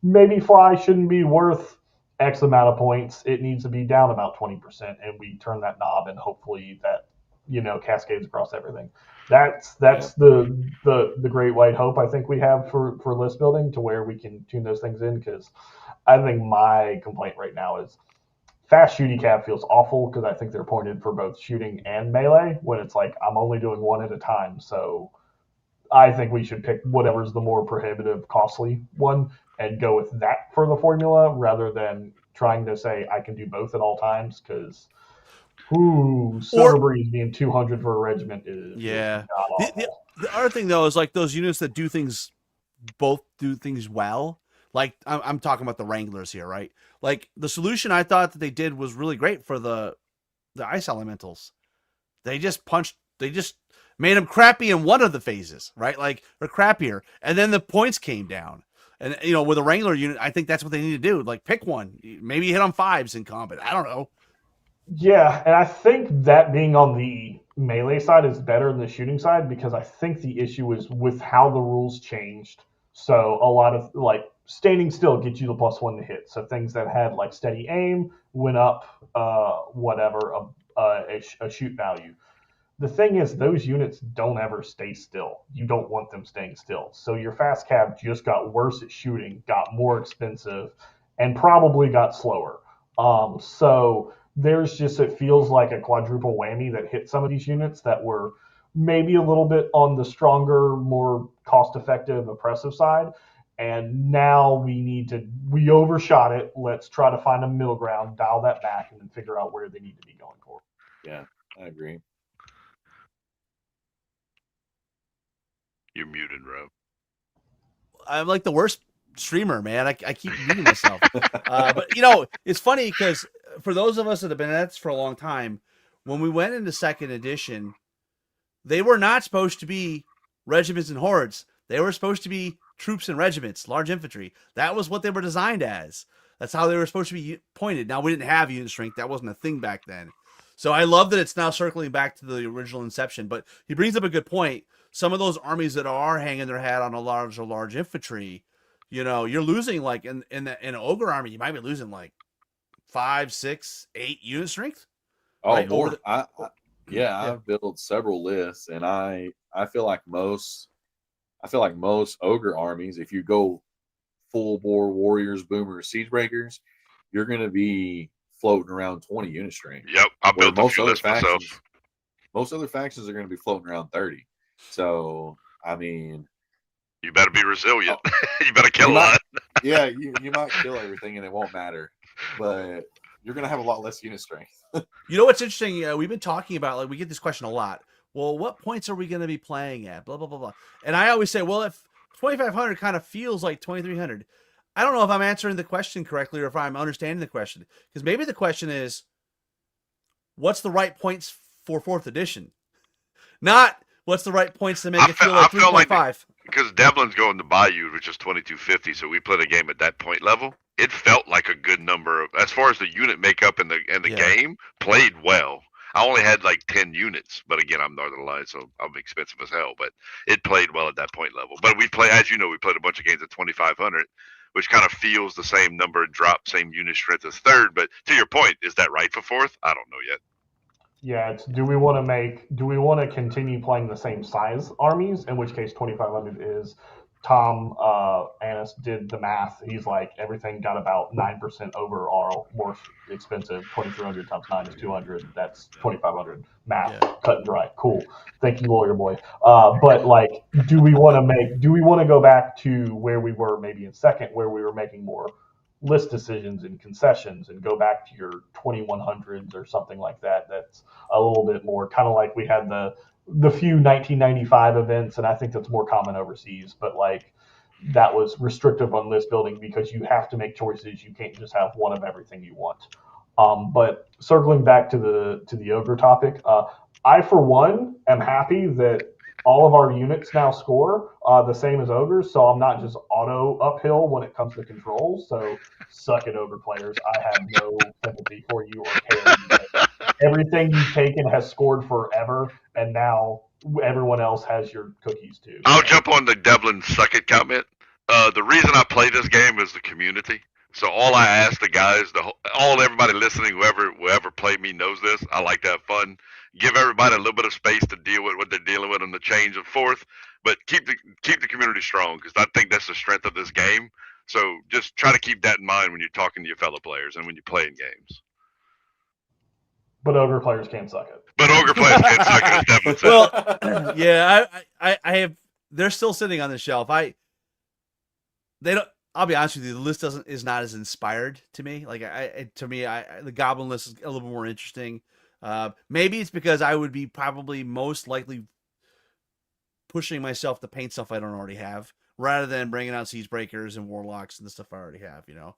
Speaker 3: maybe Fly shouldn't be worth X amount of points. It needs to be down about 20%, and we turn that knob, and hopefully that cascades across everything. That's the great white hope I think we have for list building to where we can tune those things in, because I think my complaint right now is fast shooty cab feels awful because I think they're pointed for both shooting and melee when it's like I'm only doing one at a time. So I think we should pick whatever's the more prohibitive, costly one and go with that for the formula rather than trying to say I can do both at all times, because Silver Breeze being 200 for a regiment is
Speaker 1: Yeah.
Speaker 3: god awful.
Speaker 1: The other thing though is like those units that do things well. Like I'm talking about the Wranglers here, right? Like the solution I thought that they did was really great for the ice elementals. They just made them crappy in one of the phases, right? Like, or crappier, and then the points came down. And with a Wrangler unit, I think that's what they need to do. Like, pick one, maybe hit on 5s in combat. I don't know.
Speaker 3: Yeah, and I think that being on the melee side is better than the shooting side, because I think the issue is with how the rules changed. So a lot of like standing still gets you the +1 to hit. So things that had like steady aim went up, a shoot value. The thing is, those units don't ever stay still. You don't want them staying still. So your fast cab just got worse at shooting, got more expensive, and probably got slower. So it feels like a quadruple whammy that hit some of these units that were maybe a little bit on the stronger, more cost-effective, oppressive side. And now we overshot it. Let's try to find a middle ground, dial that back, and then figure out where they need to be going forward.
Speaker 2: Yeah, I agree.
Speaker 4: You're muted, Rob.
Speaker 1: I'm like the worst streamer, man. I keep muting myself. But it's funny because for those of us that have been at this for a long time, when we went into second edition, they were not supposed to be regiments and hordes. They were supposed to be troops and regiments, large infantry. That was what they were designed as. That's how they were supposed to be pointed. Now, we didn't have unit strength. That wasn't a thing back then. So I love that it's now circling back to the original inception. But he brings up a good point. Some of those armies that are hanging their hat on a large infantry, you're losing like in an ogre army, you might be losing like 5, 6, 8 unit strength.
Speaker 2: Oh,
Speaker 1: right?
Speaker 2: more. I've built several lists, and I feel like most ogre armies, if you go full bore warriors, boomers, siege breakers, you're going to be floating around 20 unit strength.
Speaker 4: Yep, I built a few lists myself.
Speaker 2: Most other factions are going to be floating around 30. So, I mean,
Speaker 4: you better be resilient. You better kill a lot.
Speaker 2: Yeah, you might kill everything and it won't matter, but you're going to have a lot less unit strength.
Speaker 1: What's interesting? We've been talking about, like, we get this question a lot. Well, what points are we going to be playing at? Blah, blah, blah, blah. And I always say, well, if 2,500 kind of feels like 2,300, I don't know if I'm answering the question correctly or if I'm understanding the question. Because maybe the question is, what's the right points for 4th edition? Not what's the right points to make it feel like 3.5.
Speaker 4: Because Devlin's going to Bayou, which is 2250, so we played a game at that point level. It felt like a good number as far as the unit makeup in the game played well. I only had like 10 units, but again, I'm Northern Alliance, so I'm expensive as hell. But it played well at that point level. But we play, as you know, we played a bunch of games at 2,500, which kind of feels the same number drop, same unit strength as 3rd. But to your point, is that right for 4th? I don't know yet.
Speaker 3: Yeah, do we want to continue playing the same size armies? In which case, 2,500 is. Tom Annis did the math. He's like, everything got about 9% overall more expensive. 2,300 times 9 is 200. That's 2,500. Math, cut and dry. Cool. Thank you, lawyer boy. But like, do we want to go back to where we were maybe in second, where we were making more list decisions and concessions, and go back to your 2,100s or something like that? That's a little bit more kind of like we had the the few 1995 events, and I think that's more common overseas. But like that was restrictive on list building because you have to make choices. You can't just have one of everything you want. But circling back to the ogre topic, I for one am happy that all of our units now score the same as ogres, so I'm not just auto uphill when it comes to controls. So suck it, ogre players. I have no sympathy for you or care because everything you've taken has scored forever, and now everyone else has your cookies too.
Speaker 4: I'll jump on the Devlin suck it comment. The reason I play this game is the community. So all I ask the guys, all everybody listening, whoever played me knows this. I like to have fun. Give everybody a little bit of space to deal with what they're dealing with on the change and forth, but keep the community strong because I think that's the strength of this game. So just try to keep that in mind when you're talking to your fellow players and when you're playing games.
Speaker 3: But ogre players can't suck it.
Speaker 4: But ogre players can't suck it, as Devlin said.
Speaker 1: Well, yeah, I have. They're still sitting on the shelf. They don't. I'll be honest with you. The list is not as inspired to me. Like the Goblin list is a little bit more interesting. Maybe it's because I would be probably most likely pushing myself to paint stuff I don't already have, rather than bringing out Siege Breakers and Warlocks and the stuff I already have. You know,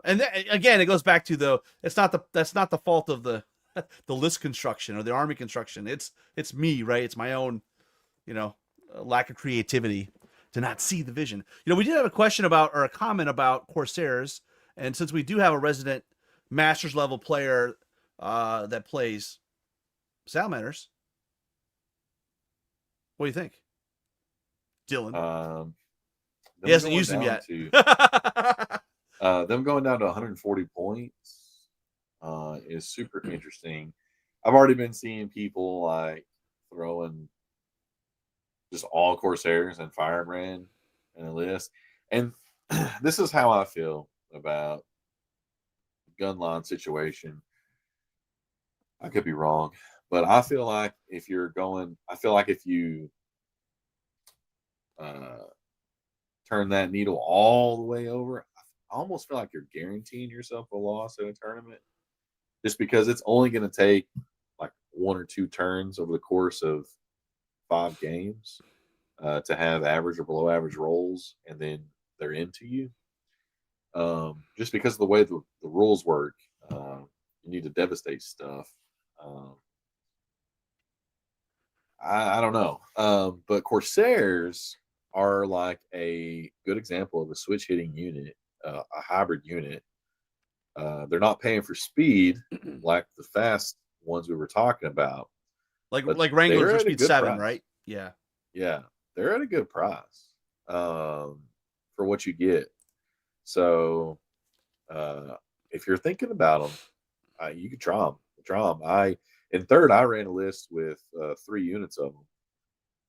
Speaker 1: again, it goes back to that's not the fault of the list construction or the army construction. It's me, right? It's my own, lack of creativity to not see the vision. We did have a question about, or a comment about Corsairs, and since we do have a resident Masters level player that plays Salamanders, what do you think, Dylan? He hasn't used them yet.
Speaker 2: Them going down to 140 points is super interesting. I've already been seeing people like throwing just all Corsairs and Firebrand in a list. And this is how I feel about the gunline situation. I could be wrong, but I feel like if you turn that needle all the way over, I almost feel like you're guaranteeing yourself a loss in a tournament just because it's only going to take like 1 or 2 turns over the course of 5 games to have average or below average rolls, and then they're into you. Just because of the way the rules work, you need to devastate stuff. I don't know. But Corsairs are like a good example of a switch hitting unit, a hybrid unit. They're not paying for speed like the fast ones we were talking about.
Speaker 1: Like Wrangler for speed 7,
Speaker 2: price.
Speaker 1: right? Yeah.
Speaker 2: Yeah. They're at a good price for what you get. So if you're thinking about them, you could try them. In third, I ran a list with 3 units of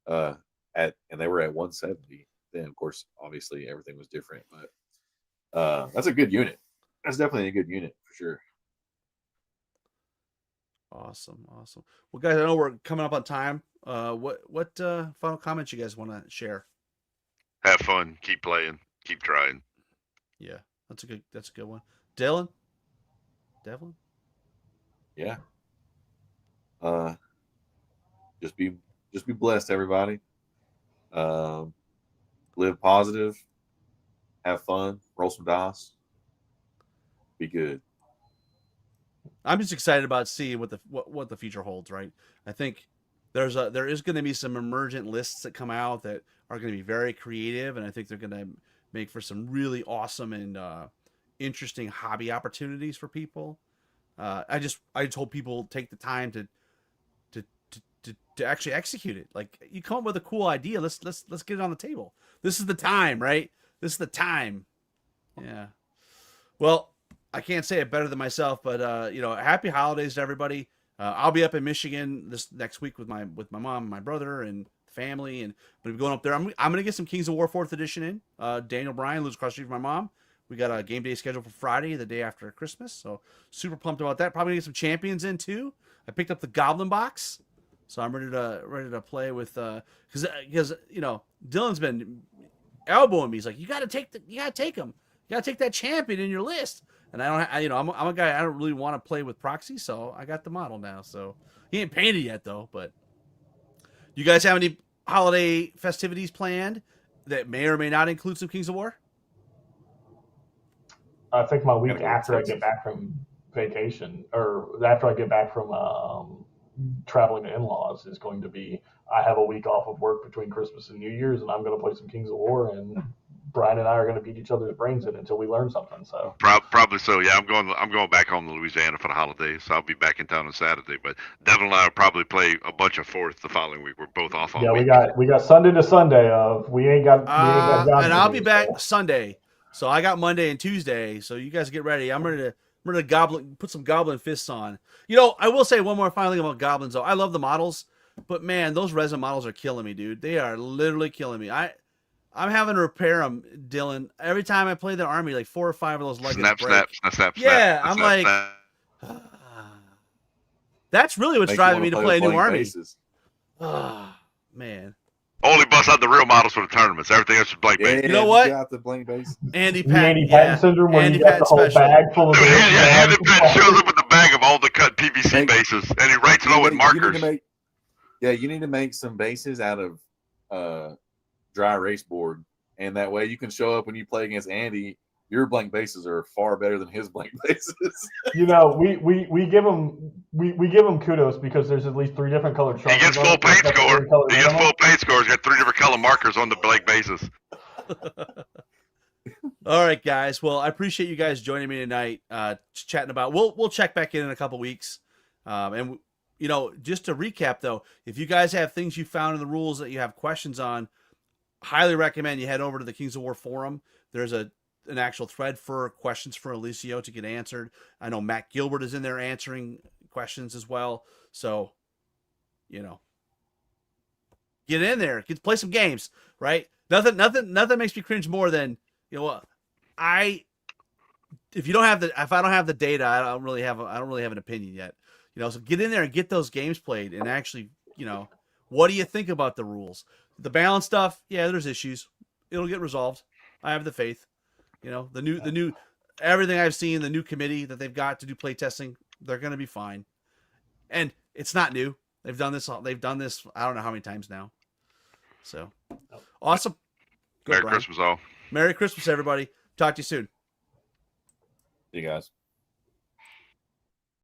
Speaker 2: them and they were at 170. Then, of course, obviously everything was different, but that's a good unit. That's definitely a good unit for sure.
Speaker 1: Awesome. Well, guys, I know we're coming up on time. What final comments you guys want to share?
Speaker 4: Have fun. Keep playing. Keep trying.
Speaker 1: Yeah, that's a good one. Devlin?
Speaker 2: Yeah. Just be blessed, everybody. Live positive. Have fun. Roll some dice. Be good.
Speaker 1: I'm just excited about seeing what the future holds. Right, I think there is going to be some emergent lists that come out that are going to be very creative, and I think they're going to make for some really awesome and interesting hobby opportunities for people. I just hope people take the time to actually execute it. Like, you come up with a cool idea, let's get it on the table. This is the time, right? This is the time. Yeah. Well, I can't say it better than myself, but happy holidays to everybody. I'll be up in Michigan this next week with my mom and my brother and family, and I'm gonna be going up there. I'm gonna get some Kings of War 4th edition in. Daniel Bryan lives across the street from my mom. We got a game day scheduled for Friday, the day after Christmas, so super pumped about that. Probably gonna get some champions in too. I picked up the Goblin box, so I'm ready to play with because Dylan's been elbowing me. He's like, you gotta take him. You gotta take that champion in your list. And I'm a guy, I don't really want to play with proxy, so I got the model now. So he ain't painted yet though, but You guys have any holiday festivities planned that may or may not include some Kings of War?
Speaker 3: I think my week
Speaker 2: Gotta go to
Speaker 3: after I
Speaker 2: Texas.
Speaker 3: get back from vacation, or after I get back from traveling to in-laws, is going to be. I have a week off of work between Christmas and New Year's, and I'm going to play some Kings of War, and Brian and I are going to beat each other's brains in until we learn something. So
Speaker 4: Probably so. Yeah, I'm going back home to Louisiana for the holidays, so I'll be back in town on Saturday. But Devin and I will probably play a bunch of fourth the following week. We're both off all
Speaker 3: yeah,
Speaker 4: week.
Speaker 3: we got Sunday to Sunday of we ain't got John
Speaker 1: And I'll
Speaker 3: to
Speaker 1: be
Speaker 3: do,
Speaker 1: back
Speaker 3: so.
Speaker 1: Sunday. So I got Monday and Tuesday. So you guys get ready. I'm ready to put some goblin fists on. You know, I will say one more final thing about goblins though. I love the models, but man, those resin models are killing me, dude. They are literally killing me. I'm having to repair them, Dylan. Every time I play the army, like 4 or 5 of those leggings
Speaker 4: Snap,
Speaker 1: break.
Speaker 4: snap, snap, snap,
Speaker 1: Yeah,
Speaker 4: snap,
Speaker 1: I'm
Speaker 4: snap,
Speaker 1: like,
Speaker 4: snap.
Speaker 1: that's really what's
Speaker 2: Make you
Speaker 1: driving
Speaker 2: wanna
Speaker 1: me to
Speaker 2: play
Speaker 1: play a
Speaker 2: with
Speaker 1: new
Speaker 2: blank
Speaker 1: army.
Speaker 2: bases.
Speaker 1: Man.
Speaker 4: Only bust out the real models for the tournaments. Everything else is blank
Speaker 2: Yeah,
Speaker 4: base.
Speaker 1: You know what?
Speaker 2: Get out the blank base.
Speaker 1: Andy
Speaker 3: The
Speaker 1: Patton,
Speaker 3: Andy Patton
Speaker 1: yeah.
Speaker 3: syndrome, where
Speaker 1: Andy
Speaker 3: you got
Speaker 1: Patton
Speaker 3: the whole
Speaker 1: special.
Speaker 3: bag full of
Speaker 4: Dude, Andy
Speaker 3: the
Speaker 4: Patton shows up with the bag of all the cut PVC
Speaker 2: Make-
Speaker 4: bases, and he writes it all with
Speaker 2: You need
Speaker 4: markers.
Speaker 2: to make, you need to make some bases out of dry erase board, and that way you can show up when you play against Andy. Your blank bases are far better than his blank bases.
Speaker 3: You know, we give him kudos because there's at least 3 different colored
Speaker 4: He
Speaker 3: charts.
Speaker 4: gets full paint score. He gets full paint scores. He's got 3 different color markers on the blank bases.
Speaker 1: All right, guys. Well, I appreciate you guys joining me tonight, chatting about. We'll check back in a couple weeks, and you know, just to recap though, if you guys have things you found in the rules that you have questions on, highly recommend you head over to the Kings of War forum. There's an actual thread for questions for Alicio to get answered. I know Matt Gilbert is in there answering questions as well. So, you know, get in there, play some games, right? Nothing makes me cringe more than, you know what, if I don't have the data, I don't really have an opinion yet. You know, so get in there and get those games played and actually, you know, what do you think about the rules? The balance stuff, yeah, there's issues. It'll get resolved. I have the faith. You know, the new everything I've seen, the new committee that they've got to do play testing, they're going to be fine. And it's not new. They've done this I don't know how many times now. So, awesome. Go,
Speaker 4: Merry
Speaker 1: Brian.
Speaker 4: Christmas, all.
Speaker 1: Merry Christmas, everybody. Talk to you soon.
Speaker 2: You guys.